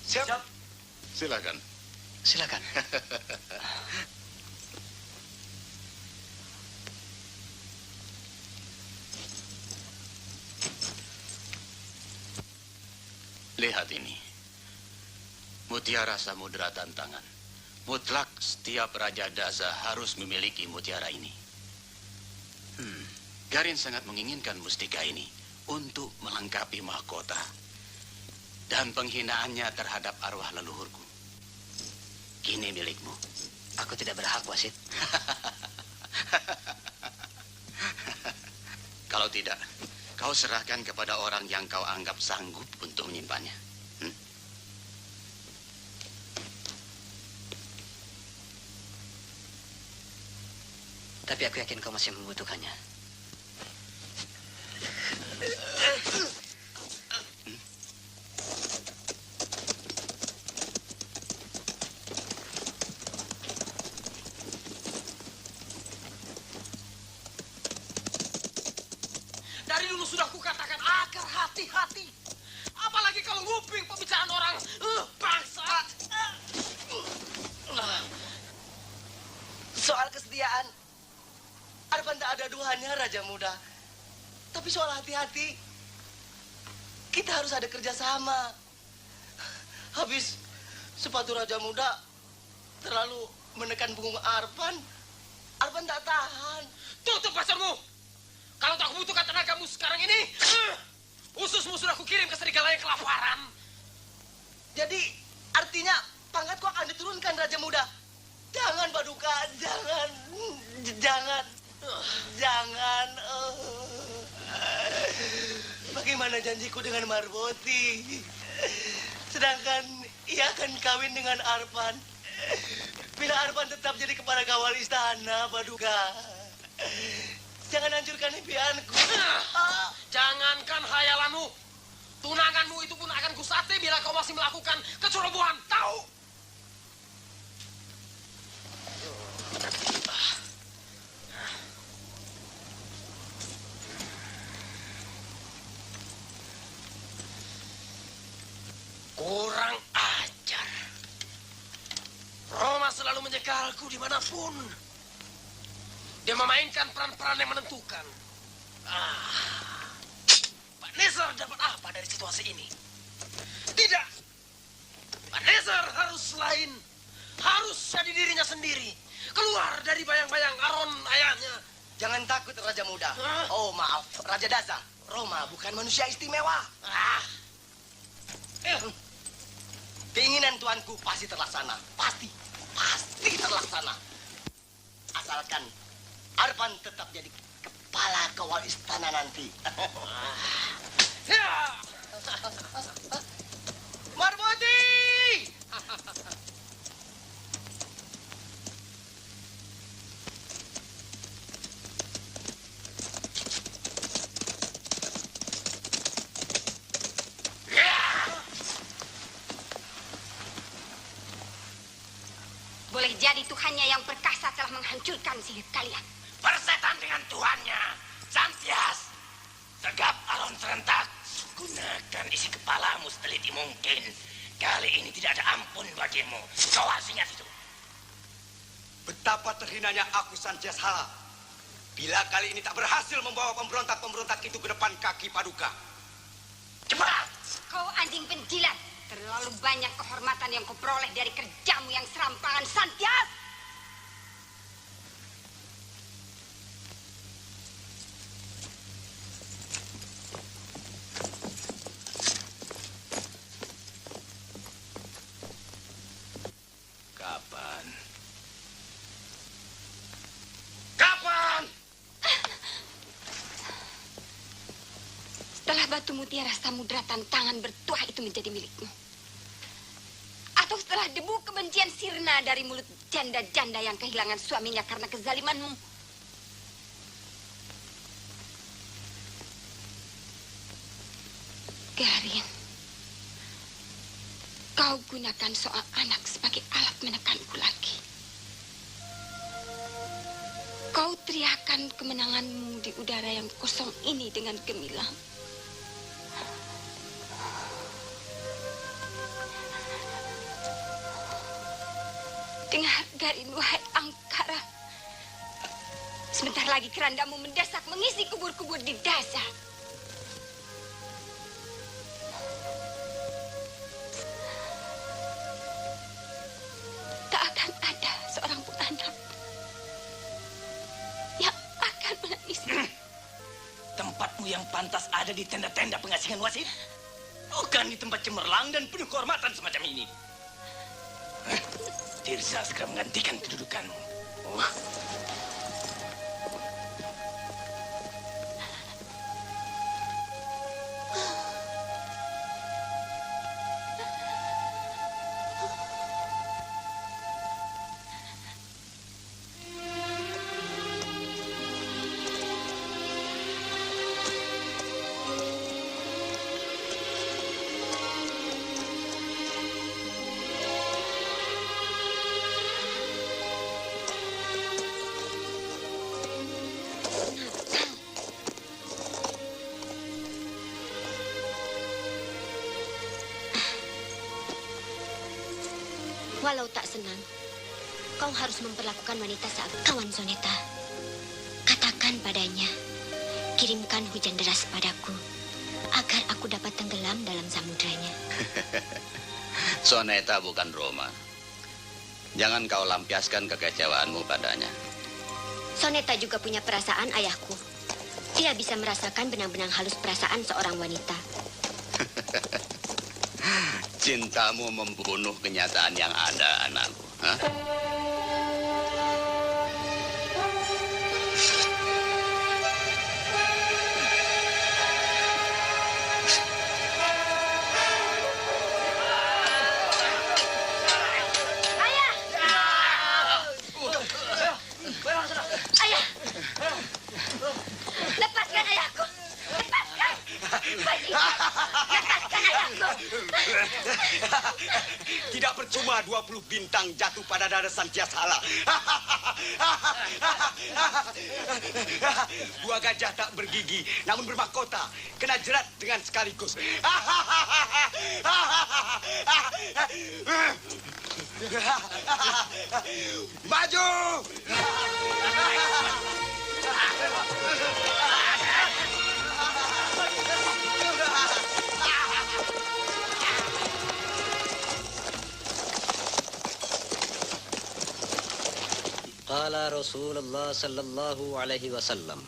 Siap. Silakan. Silakan. Lihat ini. Mutiara Samudra Tantangan. Mutlak setiap Raja Daza harus memiliki mutiara ini. Garin sangat menginginkan mustika ini untuk melengkapi mahkota. Dan penghinaannya terhadap arwah leluhurku. Kini milikmu. Aku tidak berhak, Wasit. Kalau tidak, kau serahkan kepada orang yang kau anggap sanggup untuk menyimpannya. Tapi aku yakin kau masih membutuhkannya. Dari dulu sudah kukatakan agar hati-hati. Apalagi kalau nguping pembicaraan orang. Bangsat. Soal kesetiaan, Arpan tak ada duanya, Raja Muda. Tapi soal hati-hati, kita harus ada kerjasama. Habis sepatu Raja Muda terlalu menekan punggung Arpan tak tahan. Tutup pasarmu. Kalau tak butuhkan tenagamu sekarang ini, ususmu sudah kukirim ke serigala yang kelaparan. Jadi artinya pangkatku akan diturunkan, Raja Muda. Jangan, Paduka, jangan. Bagaimana janjiku dengan Marboti? Sedangkan ia akan kawin dengan Arpan. Bila Arpan tetap jadi kepala kawal istana, Paduka. Jangan hancurkan impianku. Jangankan hayalanmu, tunanganmu itu pun akan kusate bila kau masih melakukan kecerobohan. Tahu? Kurang ajar. Roma selalu menyegalku dimanapun. Dia memainkan peran-peran yang menentukan. Pak Nezar dapat apa dari situasi ini? Tidak. Pak Nezar harus lain. Harus jadi dirinya sendiri. Keluar dari bayang-bayang Aron ayahnya. Jangan takut, Raja Muda. Oh, maaf, Raja Daza. Roma bukan manusia istimewa. Keinginan tuanku pasti terlaksana. Pasti terlaksana. Asalkan Arpan tetap jadi kepala kawal istana nanti. Marboti! jadi Tuhannya yang perkasa telah menghancurkan sihir kalian. Persetan dengan Tuhannya, Santias. Tegap Aron serentak. Gunakan isi kepalamu seteliti mungkin. Kali ini tidak ada ampun bagimu. Kau harus ingat itu. Betapa terhinanya aku, Santias Hala. Bila kali ini tak berhasil membawa pemberontak-pemberontak itu ke depan kaki Paduka. Cepat! Kau anjing penjilat. Terlalu banyak kehormatan yang kau peroleh dari kerjamu yang serampangan, Santias. Kapan? Kapan? Setelah batu mutiara samudra tantangan bertuah itu menjadi milikmu. Atau setelah debu kebencian sirna dari mulut janda-janda yang kehilangan suaminya karena kezalimanmu. Garin, kau gunakan soal anak sebagai alat menekanku lagi. Kau teriakan kemenanganmu di udara yang kosong ini dengan gemilang. Dengar, Garin, wahai angkara. Sebentar lagi kerandamu mendesak mengisi kubur-kubur di desa. Tak akan ada seorang pun anak yang akan menangis. Tempatmu yang pantas ada di tenda-tenda pengasingan wasit. Bukan di tempat cemerlang dan penuh kehormatan semacam ini. Tirza segera menggantikan kedudukanmu. Oh. Walau tak senang, kau harus memperlakukan wanita seakan kawan Soneta. Katakan padanya, kirimkan hujan deras padaku, agar aku dapat tenggelam dalam samudranya. Soneta bukan Roma. Jangan kau lampiaskan kekecewaanmu padanya. Soneta juga punya perasaan, ayahku. Dia bisa merasakan benang-benang halus perasaan seorang wanita. Cintamu membunuh kenyataan yang ada, anakku. Hah? Ayah! Lepaskan ayahku! Lepaskan! Lepaskan ayahku! Tidak percuma 20 bintang jatuh pada dada Santias Hala. Dua gajah tak bergigi, namun bermahkota, kena jerat dengan sekaligus. Maju! Qala Rasulullah sallallahu alaihi wasallam,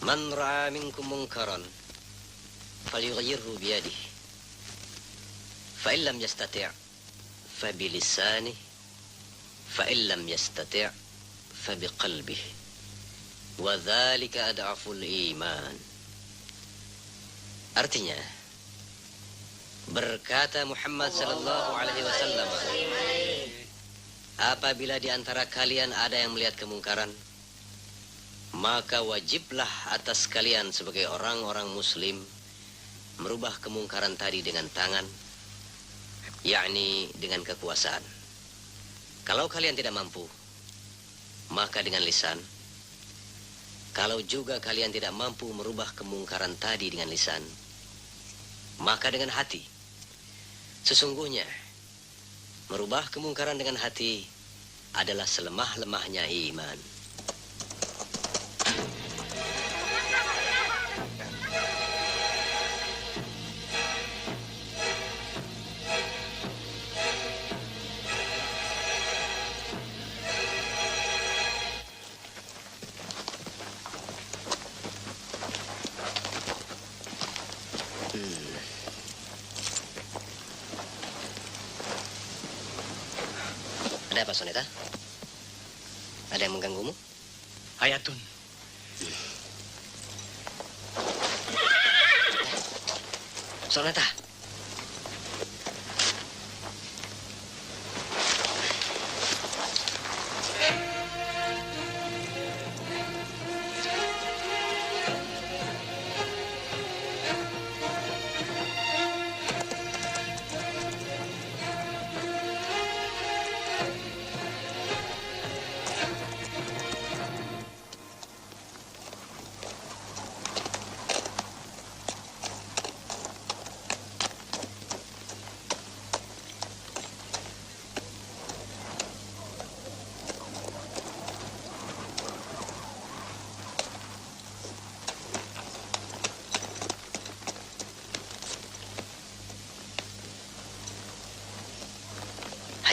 Man ra'a minkum munkaran falyughayyirhu biyadihi, fa in lam yastati' fa bilisanihi, fa in lam yastati' fa biqalbihi, wa dzalika ad'aful iman. Artinya, berkata Muhammad sallallahu alaihi wasallam, apabila di antara kalian ada yang melihat kemungkaran, maka wajiblah atas kalian sebagai orang-orang muslim merubah kemungkaran tadi dengan tangan, yakni dengan kekuasaan. Kalau kalian tidak mampu, maka dengan lisan. Kalau juga kalian tidak mampu merubah kemungkaran tadi dengan lisan, maka dengan hati. Sesungguhnya, merubah kemungkaran dengan hati adalah selemah-lemahnya iman. Ada apa, Soneta? Ada yang mengganggumu? Hayatun. Soneta.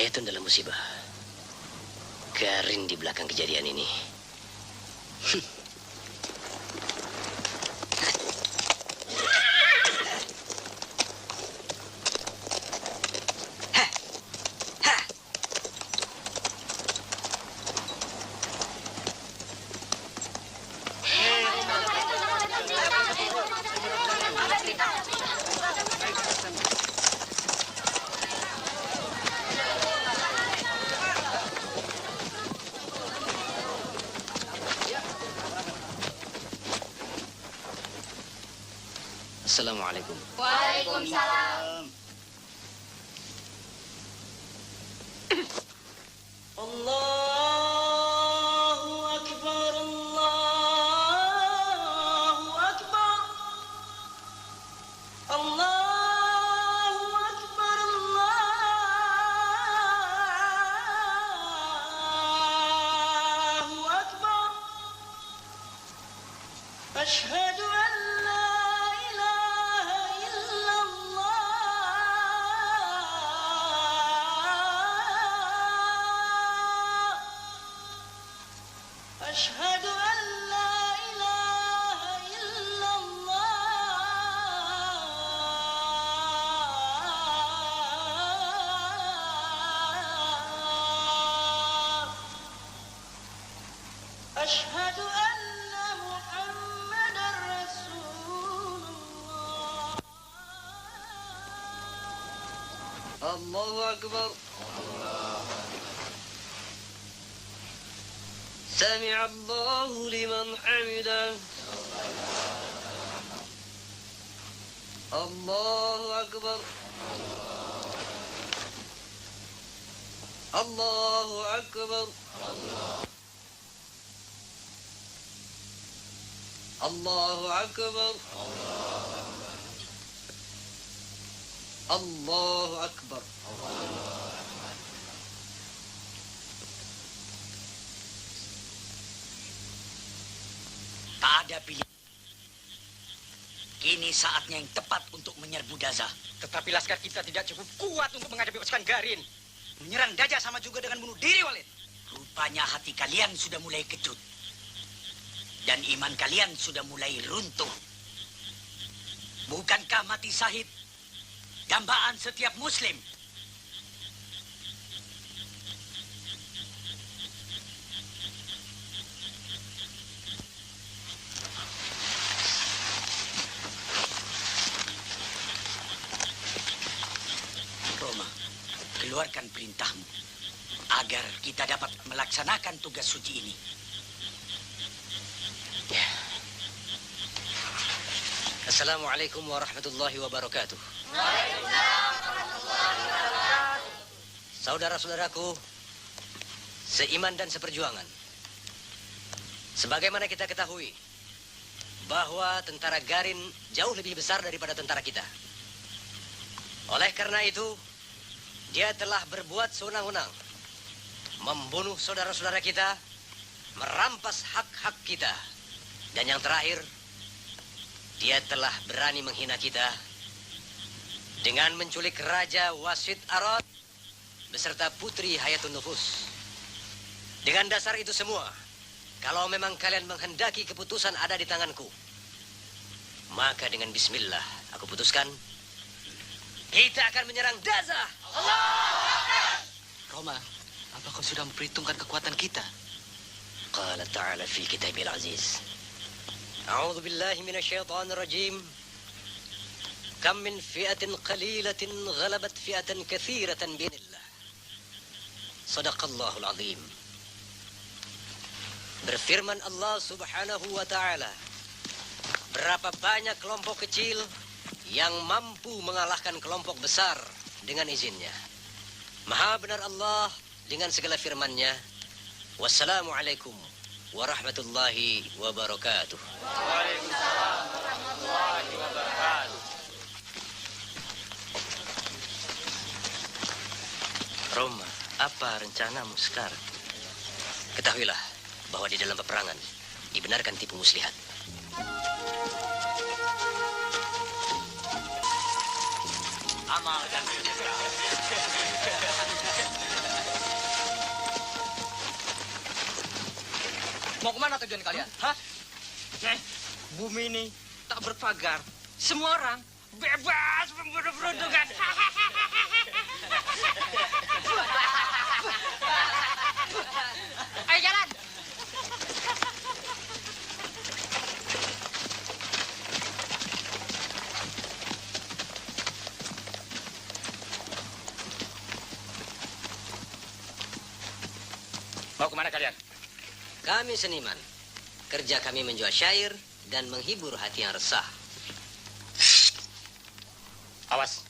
Hayatun dalam musibah. Garin di belakang kejadian ini. Assalamualaikum. Waalaikumsalam. Allahu Akbar, Allahu Akbar. Allahu Akbar, Allahu Akbar. Asyhadu an la أشهد أن لا إله إلا الله أشهد أن محمدا رسول الله الله أكبر سمع الله لمن حمده الله أكبر الله أكبر الله أكبر الله أكبر Tak ada pilihan. Kini saatnya yang tepat untuk menyerbu Daza. Tetapi laskar kita tidak cukup kuat untuk menghadapi pasukan Garin. Menyerang Daza sama juga dengan bunuh diri, Walid. Rupanya hati kalian sudah mulai kecut. Dan iman kalian sudah mulai runtuh. Bukankah mati syahid dambaan setiap muslim? Keluarkan perintahmu agar kita dapat melaksanakan tugas suci ini. Ya. Assalamualaikum warahmatullahi wabarakatuh. Waalaikumsalam warahmatullahi wabarakatuh. Saudara-saudaraku, seiman dan seperjuangan. Sebagaimana kita ketahui bahwa tentara Garin jauh lebih besar daripada tentara kita. Oleh karena itu, dia telah berbuat sewenang-wenang, membunuh saudara-saudara kita, merampas hak-hak kita. Dan yang terakhir, dia telah berani menghina kita dengan menculik Raja Wasit Aron beserta Putri Hayatun Nufus. Dengan dasar itu semua, kalau memang kalian menghendaki keputusan ada di tanganku, maka dengan bismillah aku putuskan kita akan menyerang Daza. Roma, apa kau sudah memperhitungkan kekuatan kita? Qala ta'ala fi kitabil aziz. A'udzu billahi minasyaitonir rajim. Kam min fi'atin qalilatin ghalabat fi'atan katsiratan bi'idznillah. Shadaqallahul azim. Berfirman Allah Subhanahu wa taala, berapa banyak kelompok kecil yang mampu mengalahkan kelompok besar dengan izinnya. Maha benar Allah dengan segala firman-Nya. Wassalamualaikum warahmatullahi wabarakatuh. Waalaikumsalam warahmatullahi wabarakatuh. Roma, apa rencanamu sekarang? Ketahuilah bahwa di dalam peperangan dibenarkan tipu muslihat. Amal dan Mau kemana tujuan kalian? Hah? Bumi ini tak berpagar. Semua orang bebas membunuh peruntungan. Ayo jalan. Mau kemana kalian? Kami seniman. Kerja kami menjual syair dan menghibur hati yang resah. Awas.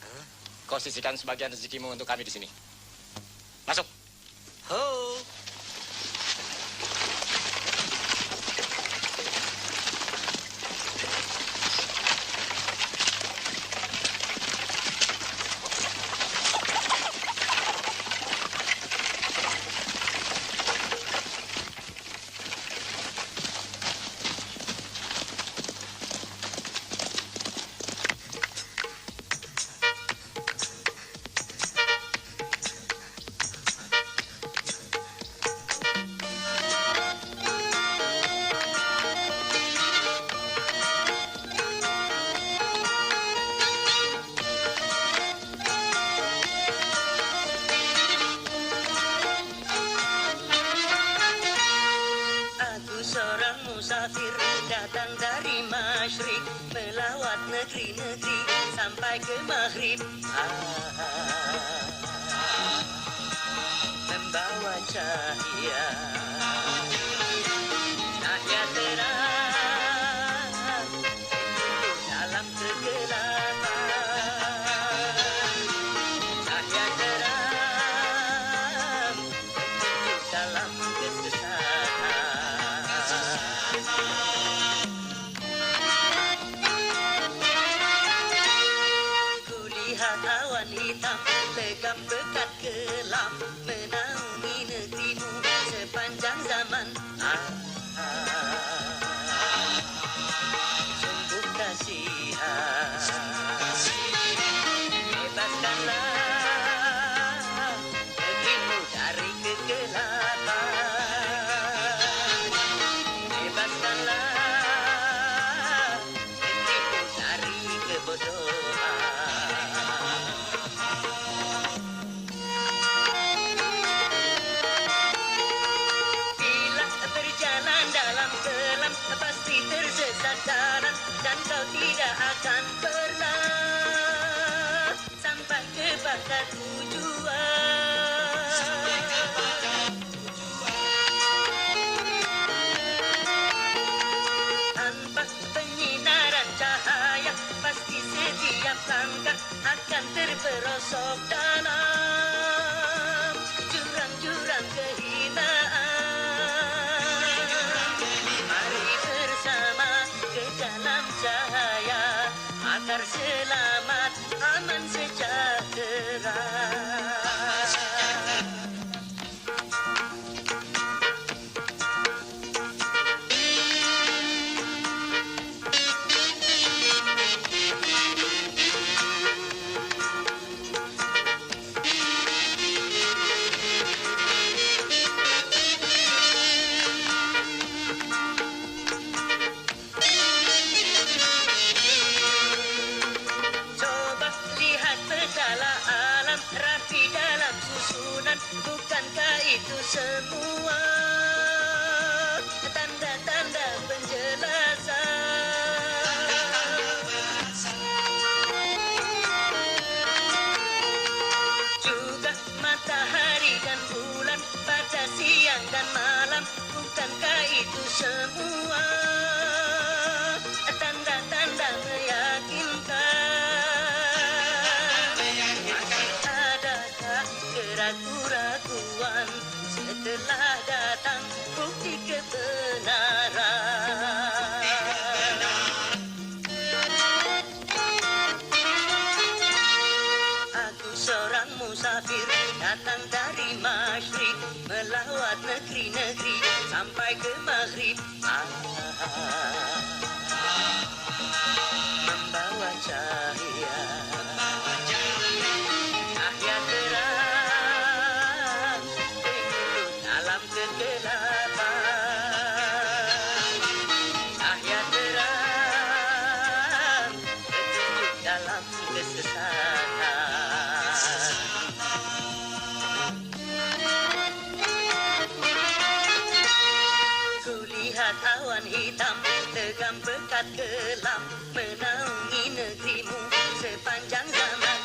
Kau sisihkan sebagian rezekimu untuk kami di sini. Masuk. Ho. musafir datang dari masyrik melawat negeri-negeri sampai ke maghrib. Membawa cahaya, cahaya terang dalam kegelapan, cahaya terang dalam kesesatan. Kulihat awan hitam legam pekat gelap menaungi negerimu sepanjang zaman. Sungguh kasihan, bebaskanlah negerimu dari kegelapan. Bebaskanlah negerimu dari kebodohan. Bila berjalan dalam kelam pasti tersesat jalan dan kau tidak akan pernah sampai kepada tujuan. Tanpa penyinaran cahaya pasti setiap langkah akan terperosok dalam jurang-jurang kehinaan. itu semua tanda-tanda penjelasan. Juga matahari dan bulan pada siang dan malam, bukankah itu semua tanda-tanda meyakinkan? Adakah keraguan-raguan setelah datang bukti kebenaran? Aku seorang musafir datang dari Masyrik, melawat negeri-negeri sampai ke Maghrib. Membawa cahaya, cahaya terang penyulut alam kegelapan. Cahaya terang petunjuk dalam kesesatan. Kulihat awan hitam tegam pekat gelap menaungi negerimu sepanjang zaman.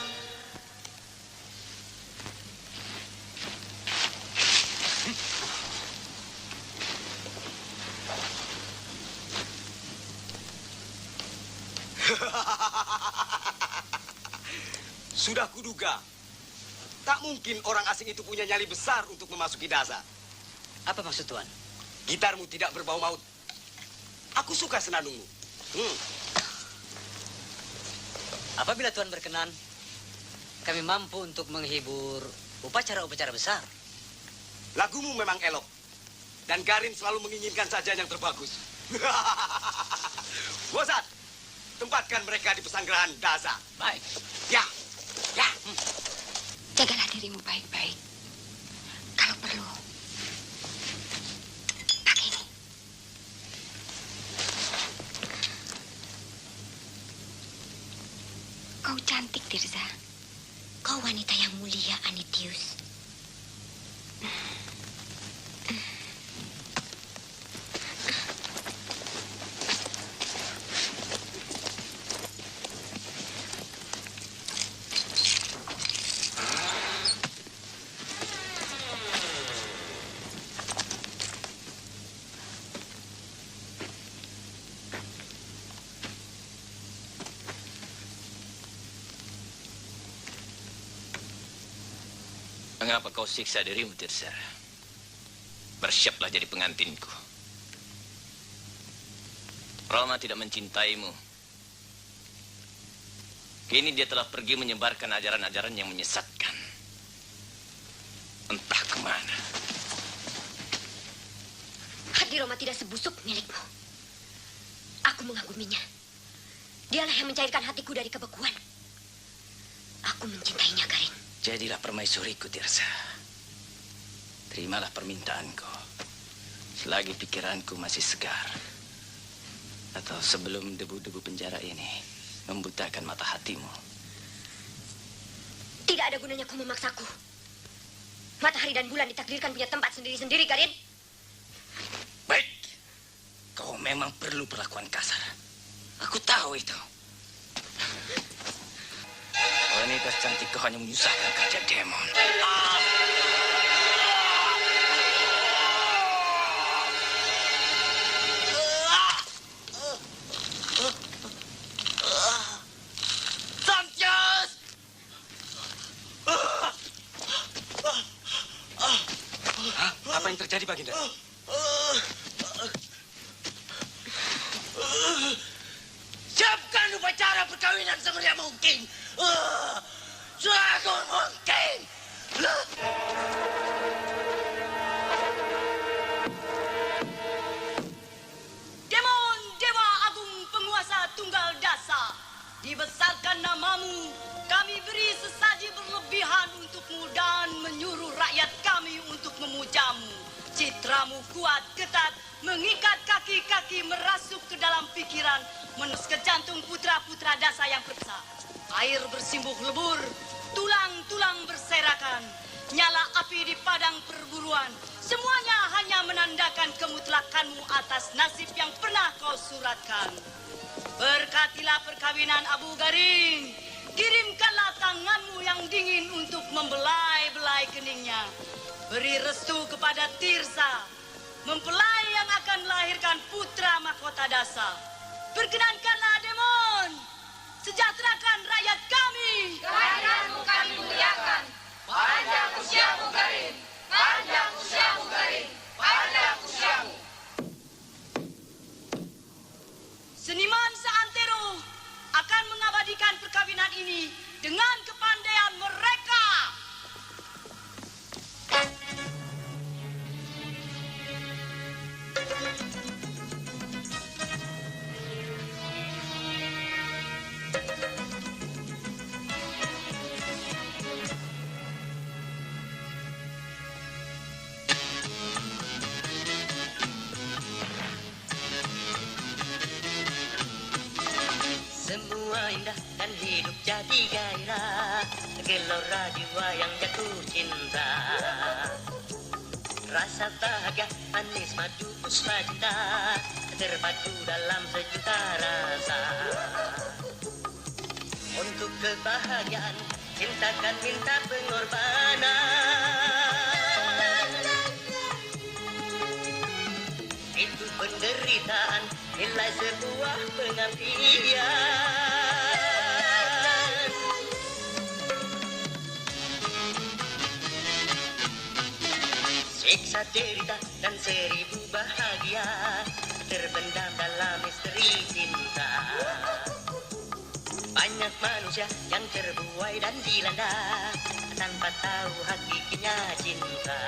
Sudah kuduga. Tak mungkin orang asing itu punya nyali besar untuk memasuki Daza. Apa maksud Tuan? Gitarmu tidak berbau maut. Aku suka senandungmu. Apabila Tuan berkenan, kami mampu untuk menghibur upacara-upacara besar. Lagumu memang elok. Dan Garin selalu menginginkan saja yang terbagus. Bosat, tempatkan mereka di pesanggrahan Daza. Baik. Ya, ya. Jagalah dirimu baik-baik. Kalau perlu, pakai ini. Kau cantik, Tirza. Kau wanita yang mulia, Anitius. Mengapa kau siksa dirimu, Tirza? Bersiaplah jadi pengantinku. Roma tidak mencintaimu. Kini dia telah pergi menyebarkan ajaran-ajaran yang menyesatkan. Entah kemana. Hati Roma tidak sebusuk milikmu. Aku mengaguminya. Dialah yang mencairkan hatiku dari kebekuan. Aku mencintainya, Garin. Jadilah permaisuriku, Tirza. Terimalah permintaanku. Selagi pikiranku masih segar. Atau sebelum debu-debu penjara ini membutakan mata hatimu. Tidak ada gunanya kau memaksaku. Matahari dan bulan ditakdirkan punya tempat sendiri-sendiri, Garin. Baik. Kau memang perlu perlakuan kasar. Aku tahu itu. Wanita cantik kau hanya menyusahkan kerja demon. Sanchez! Apa yang terjadi, Baginda? Siapkan upacara perkawinan semeriah mungkin. Seagung mungkin. Demon Dewa Agung Penguasa Tunggal Dasa, dibesarkan namamu, kami beri sesaji berlebihan untukmu dan menyuruh rakyat kami untuk memujamu. Citramu kuat ketat, mengikat kaki-kaki merasuk ke dalam pikiran, menus ke jantung putra-putra Dasa yang perkasa. Air bersimbuh lebur, tulang-tulang berserakan. nyala api di padang perburuan. Semuanya hanya menandakan kemutlakanmu atas nasib yang pernah kau suratkan. Berkatilah perkawinan Abu Garin. Kirimkanlah tanganmu yang dingin untuk membelai-belai keningnya. Beri restu kepada Tirsa, mempelai yang akan melahirkan putra mahkota Dasa. Perkenankanlah Demon, sejahterakan rakyat kami. Kehadiranmu kami muliakan. Panjang usiamu Garin, panjang usiamu Garin, panjang usiamu. Seniman seantero akan mengabadikan perkawinan ini dengan kepandaian mereka. Semua indah dan hidup jadi gairah, gelora jiwa yang jatuh cinta. Rasa bahagia manis madu puspa cinta, terpadu dalam sejuta rasa. Untuk kebahagiaan cintakan minta pengorbanan. Itu penderitaan nilai sebuah pengabdian. Siksa derita dan seribu bahagia terpendam dalam misteri cinta. Banyak manusia yang terbuai dan dilanda tanpa tahu hakikinya cinta.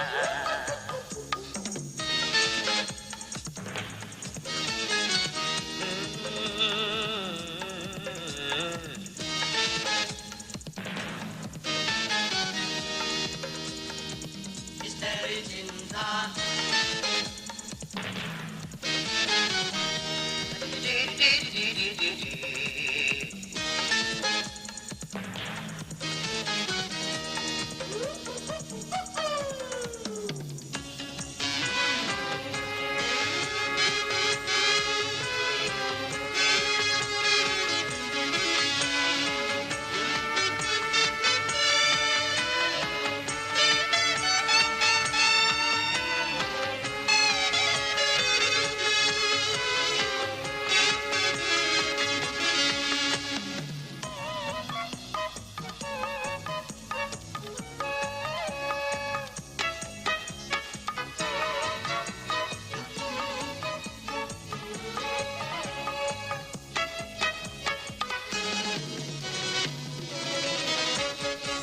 Misteri cinta.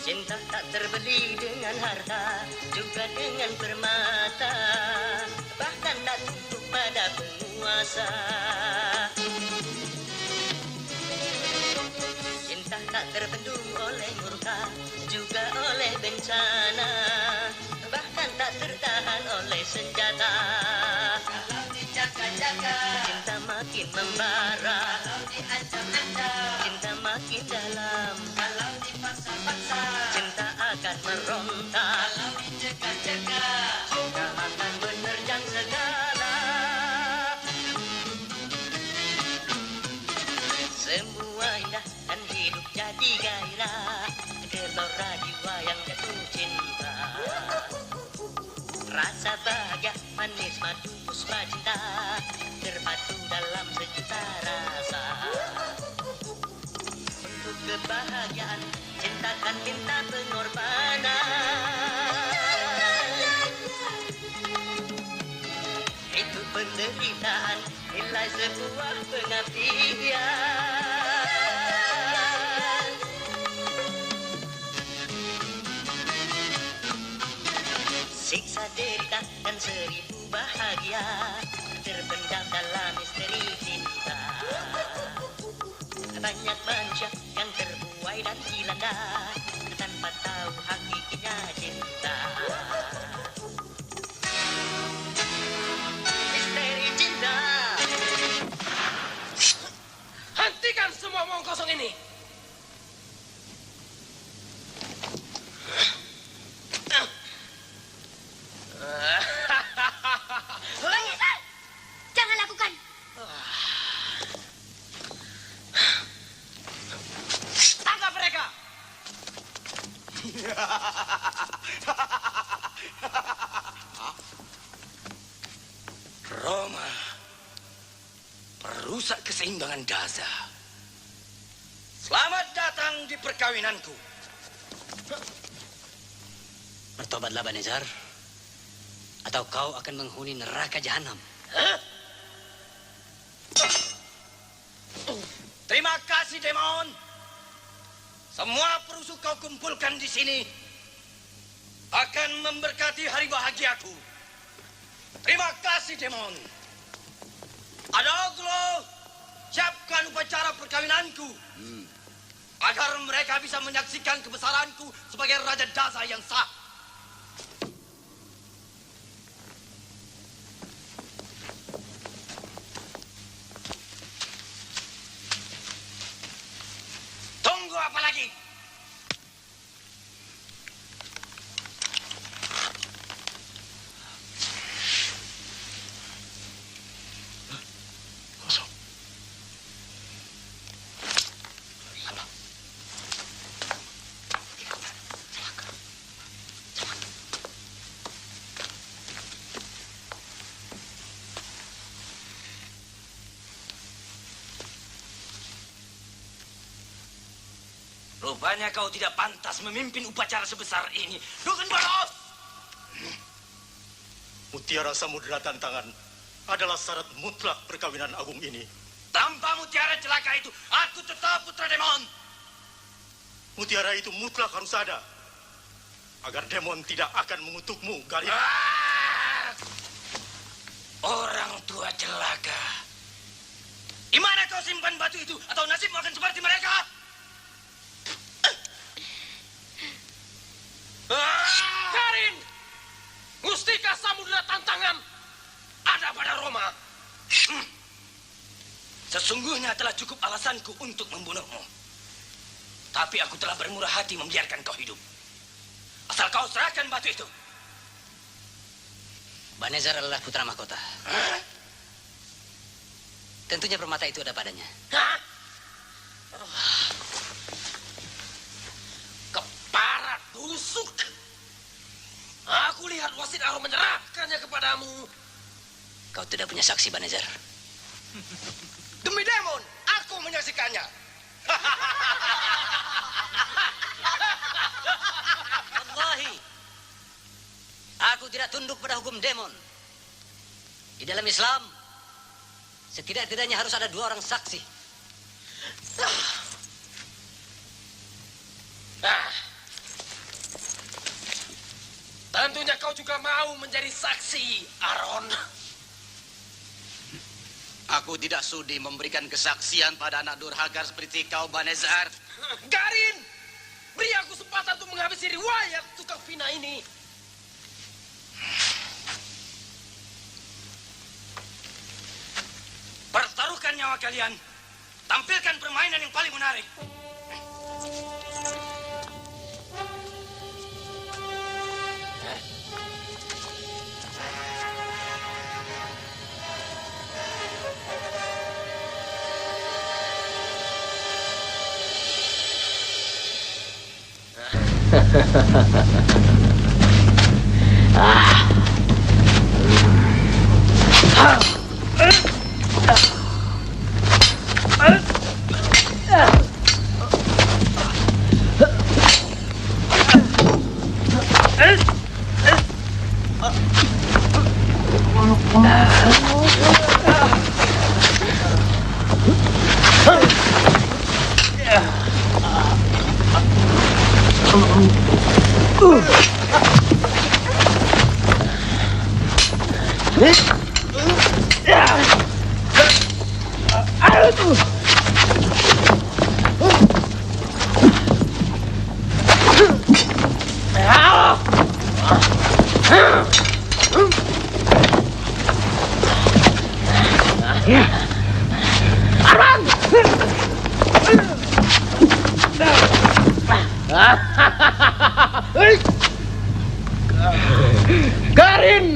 Cinta tak terbeli dengan harta, juga dengan permata, bahkan tak tunduk pada penguasa. Cinta tak terbendung oleh murka, juga oleh bencana, bahkan tak tertahan oleh senjata. Kalau dijaga-jaga, cinta makin membara. Kalau diancam-ancam, cinta makin dalam. Kalau dipaksa-paksa, cinta akan meronta. Kalau dijaga-jaga, cinta akan menerjang segala. Semua indah dan hidup jadi gairah, gelora jiwa yang jatuh cinta. Rasa bahagia manis madu puspa cinta, terpadu dalam sejuta rasa. Untuk kebahagiaan cintakan minta pengorbanan. Itu penderitaan nilai sebuah pengabdian. Siksa derita dan seribu bahagia terpendam dalam misteri cinta. Banyak manusia yang terbuai dan dilanda tanpa tahu hakikinya cinta. Misteri cinta. Hentikan semua omong kosong ini. merusak keseimbangan Daza. Selamat datang di perkawinanku. Bertobatlah Banezar, atau kau akan menghuni neraka jahanam. Terima kasih, Demon. Semua perusuh kau kumpulkan di sini akan memberkati hari bahagiaku. Terima kasih, Demon. Adoglo, siapkan upacara perkawinanku agar mereka bisa menyaksikan kebesaranku sebagai Raja Daza yang sah. Tunggu apa lagi? Rupanya kau tidak pantas memimpin upacara sebesar ini. Duken Boros! Mutiara Samudera Tantangan adalah syarat mutlak perkawinan agung ini. Tanpa mutiara celaka itu, aku tetap putra Demon. Mutiara itu mutlak harus ada, agar Demon tidak akan mengutukmu, Garin. Orang tua celaka. Di mana kau simpan batu itu, atau nasibmu akan seperti mereka? Garin! Mustika Samudera Tantangan ada pada Roma. Sesungguhnya telah cukup alasanku untuk membunuhmu. Tapi aku telah bermurah hati membiarkan kau hidup. Asal kau serahkan batu itu. Banezar adalah putra mahkota. Tentunya permata itu ada padanya. Keparat busuk. Aku lihat wasit Aro menyerahkannya kepadamu. Kau tidak punya saksi, Banezar. Demi Demon, aku menyaksikannya. Wallahi, aku tidak tunduk pada hukum Demon. Di dalam Islam, setidak-tidaknya harus ada 2 orang saksi. Tentunya kau juga mau menjadi saksi, Aron. Aku tidak sudi memberikan kesaksian pada anak durhaka seperti kau, Banezar. Garin, beri aku kesempatan untuk menghabisi riwayat tukang fina ini. Pertaruhkan nyawa kalian. Tampilkan permainan yang paling menarik. Garin!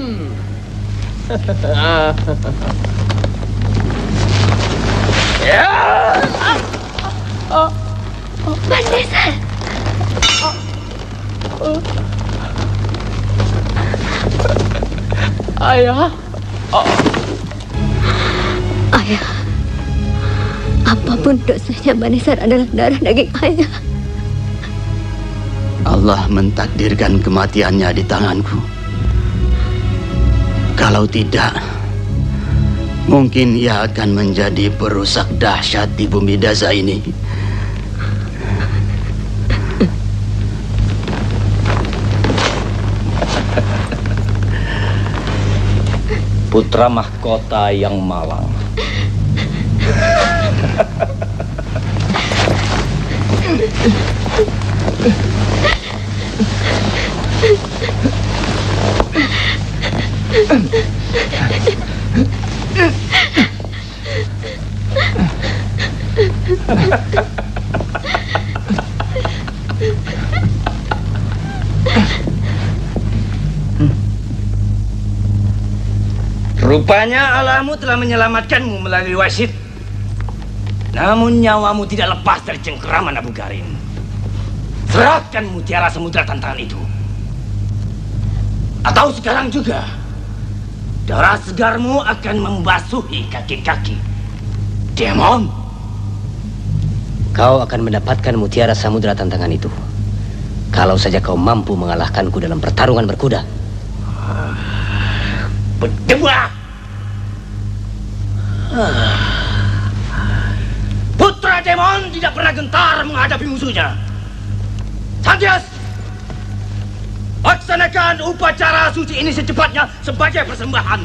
Banezar! Ayah! Ayah, Apapun dosanya, Manesar adalah darah daging ayah. Allah mentakdirkan kematiannya di tanganku. Kalau tidak, mungkin ia akan menjadi perusak dahsyat di bumi Daza ini. Putra mahkota yang malang. Rupanya Allahmu telah menyelamatkanmu melalui wasit. Namun nyawamu tidak lepas dari cengkeraman Abu Garin. Serahkan mutiara samudra tantangan itu. Atau sekarang juga darah segarmu akan membasuhi kaki-kaki demon. Kau akan mendapatkan mutiara samudra tantangan itu kalau saja kau mampu mengalahkanku dalam pertarungan berkuda. Berdebah! Putra demon tidak pernah gentar menghadapi musuhnya. Santias, laksanakan upacara suci ini secepatnya sebagai persembahan.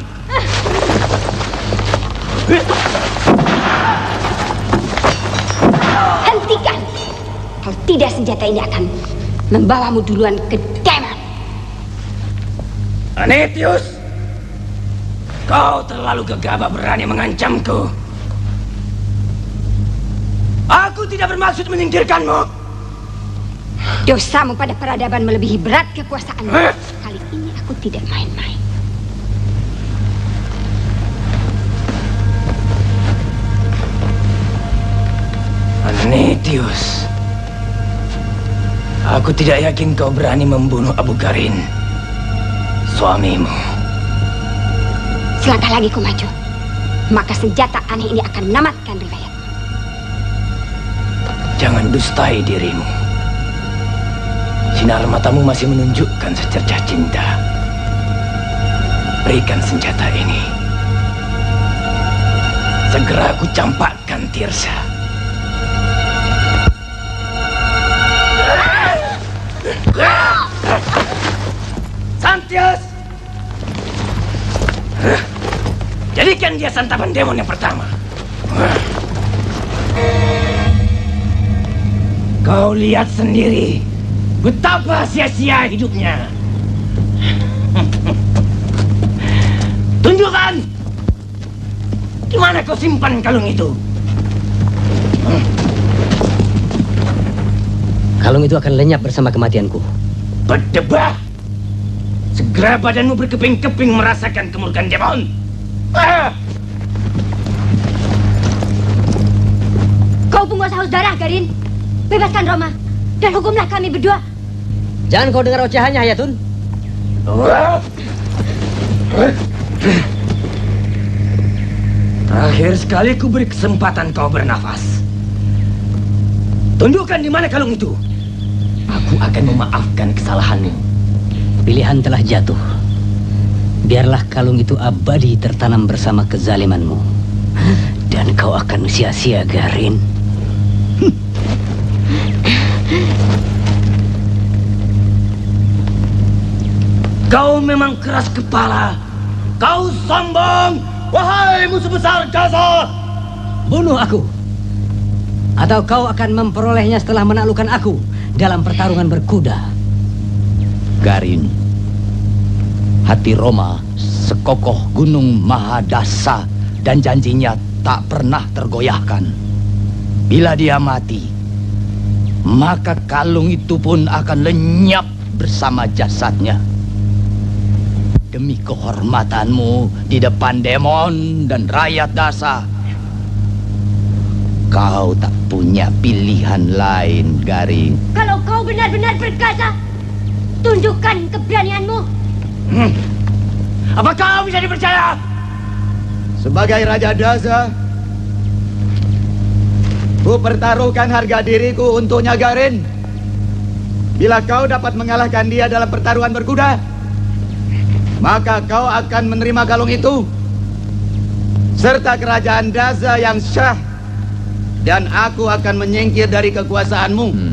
Hentikan! Kalau tidak, senjata ini akan membawamu duluan ke demon. Anetius, kau terlalu gegabah berani mengancamku. Aku tidak bermaksud menyingkirkanmu. Dosamu pada peradaban melebihi berat kekuasaanmu. Kali ini aku tidak main-main. Anetius, aku tidak yakin kau berani membunuh Abu Garin, suamimu. Selangkah lagi kau maju, maka senjata aneh ini akan menamatkan riwayat. Jangan dustai dirimu. Sinar matamu masih menunjukkan secercah cinta. Berikan senjata ini. Segera aku campakkan Tirsa. Santius! Jadikan dia santapan demon yang pertama. Kau lihat sendiri betapa sia-sia hidupnya. Tunjukkan di mana kau simpan kalung itu. Kalung itu akan lenyap bersama kematianku. Berdebah! Segera badanmu berkeping-keping merasakan kemurkaan demon. Kau penguasa haus darah, Garin. Bebaskan Roma dan hukumlah kami berdua. Jangan kau dengar ocehannya, Hayatun. Terakhir sekali ku beri kesempatan kau bernafas. Tunjukkan di mana kalung itu. Aku akan memaafkan kesalahanmu. Pilihan telah jatuh. Biarlah kalung itu abadi tertanam bersama kezalimanmu. Dan kau akan sia-sia, Garin. Kau memang keras kepala. Kau sombong. Wahai musuh besar Gaza. Bunuh aku. Atau kau akan memperolehnya setelah menaklukkan aku dalam pertarungan berkuda. Garin, hati Roma sekokoh gunung Mahadasa dan janjinya tak pernah tergoyahkan. Bila dia mati, maka kalung itu pun akan lenyap bersama jasadnya. Demi kehormatanmu di depan demon dan rakyat Dasa, kau tak punya pilihan lain, Garin. Kalau kau benar-benar berkata, tunjukkan keberanianmu. Apa kau bisa dipercaya? Sebagai Raja Daza, Ku pertaruhkan harga diriku untuknya Garin. Bila kau dapat mengalahkan dia dalam pertaruhan berkuda, maka kau akan menerima kalung itu serta kerajaan Daza yang syah, dan aku akan menyingkir dari kekuasaanmu.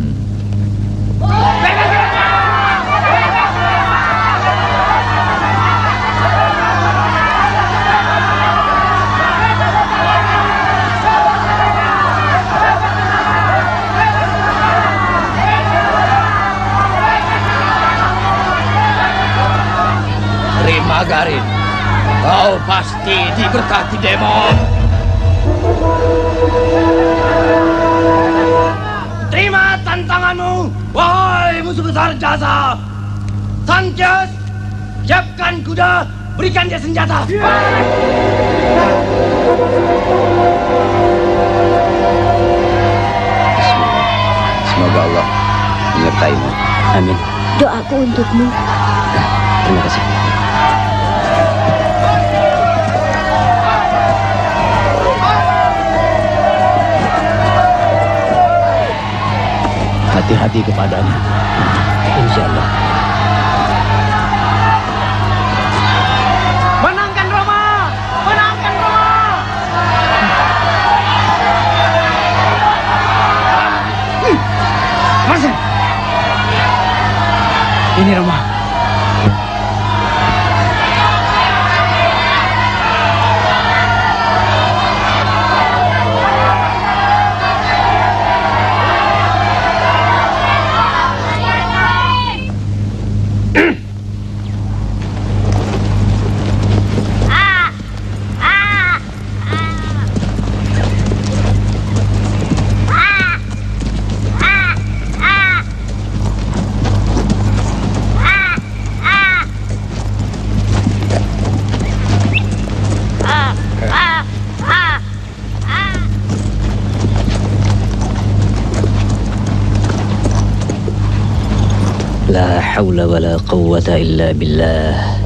Terima Garin, kau pasti diberkati Demon. Terima tantanganmu, wahai musuh besar Daza. Sanchez, siapkan kuda, berikan dia senjata. Semoga Allah menyertaimu. Amin. Doaku untukmu. Terima kasih. Hati-hati kepadanya. Insya Allah. Menangkan Roma! Menangkan Roma! Marcel! Ini Roma. La haula wa la quwwata illa billah.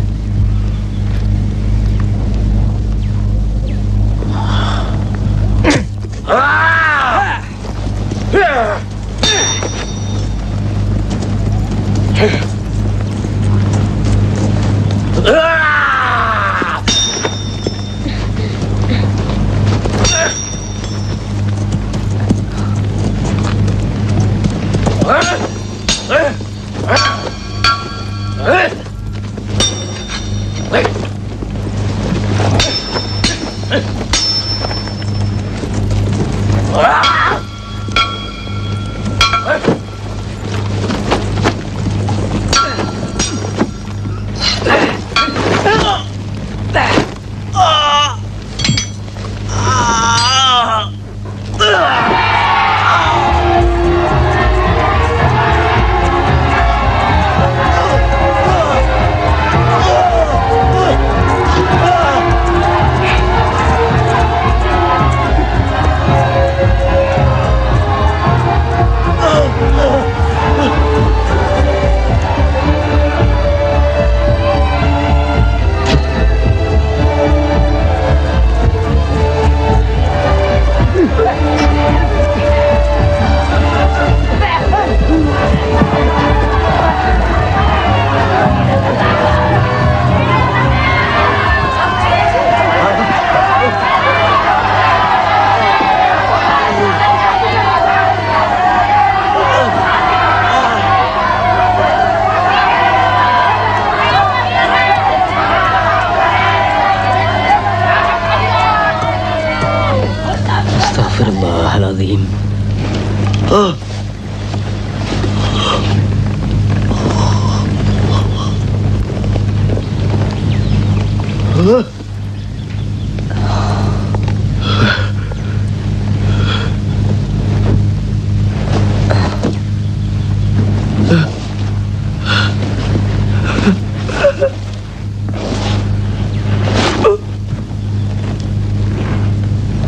Astagfirullahaladzim.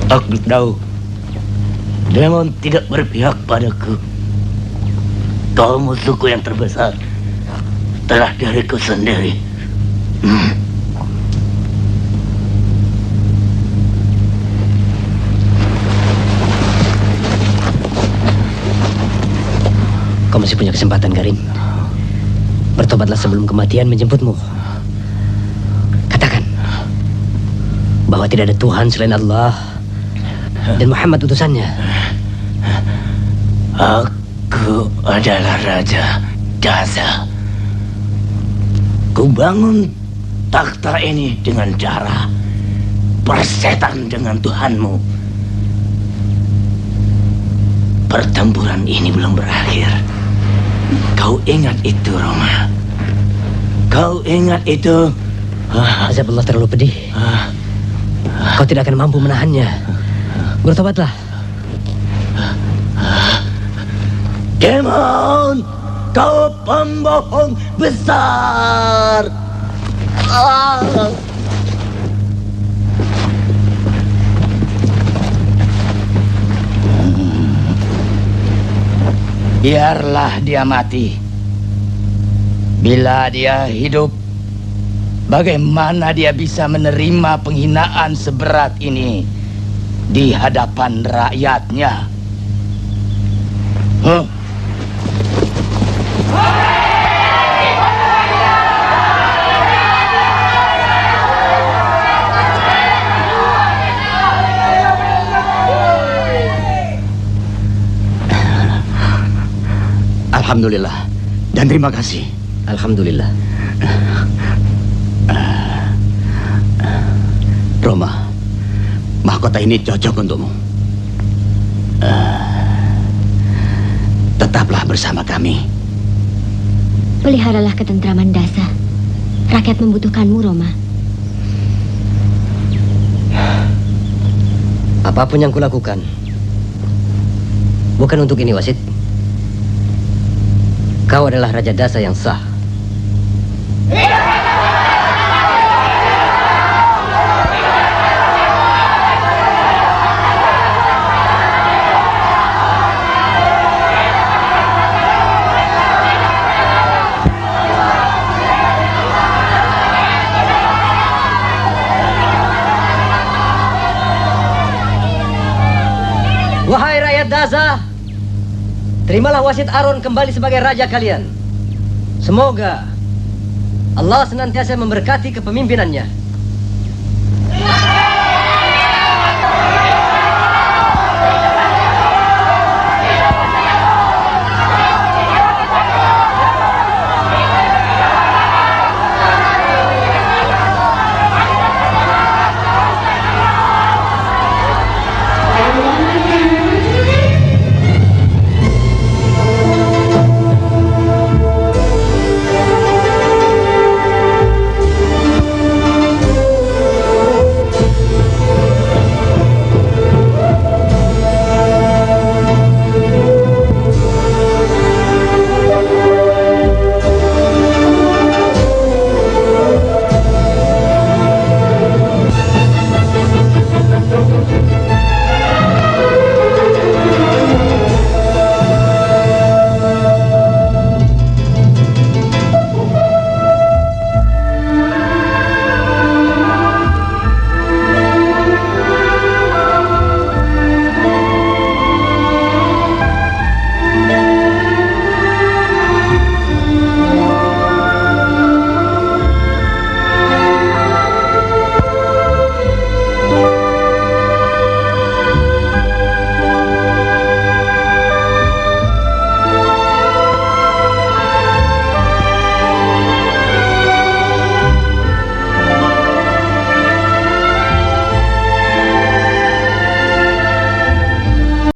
Aku tahu Demon tidak berpihak padaku. Kau musuhku yang terbesar telah diriku sendiri. Kau masih punya kesempatan, Garin. Bertobatlah sebelum kematian menjemputmu. Katakan bahwa tidak ada Tuhan selain Allah dan Muhammad utusannya. Aku adalah Raja Dasa. Ku bangun takhta ini dengan cara persetan dengan Tuhanmu. Pertempuran ini belum berakhir. Kau ingat itu, Roma? Kau ingat itu? Azab Allah terlalu pedih. Kau tidak akan mampu menahannya. Bertobatlah. Demon, kau pembohong besar. Biarlah dia mati. Bila dia hidup, bagaimana dia bisa menerima penghinaan seberat ini di hadapan rakyatnya? Alhamdulillah dan terima kasih. Alhamdulillah. Roma, mahkota ini cocok untukmu. Tetaplah bersama kami. Peliharalah ketentraman Dasa. Rakyat membutuhkanmu, Roma. Apapun yang kulakukan, bukan untuk ini, Wasit. Kau adalah Raja Dasa yang sah. Wahai rakyat Dasa, terimalah Wasit Aron kembali sebagai raja kalian. Semoga Allah senantiasa memberkati kepemimpinannya.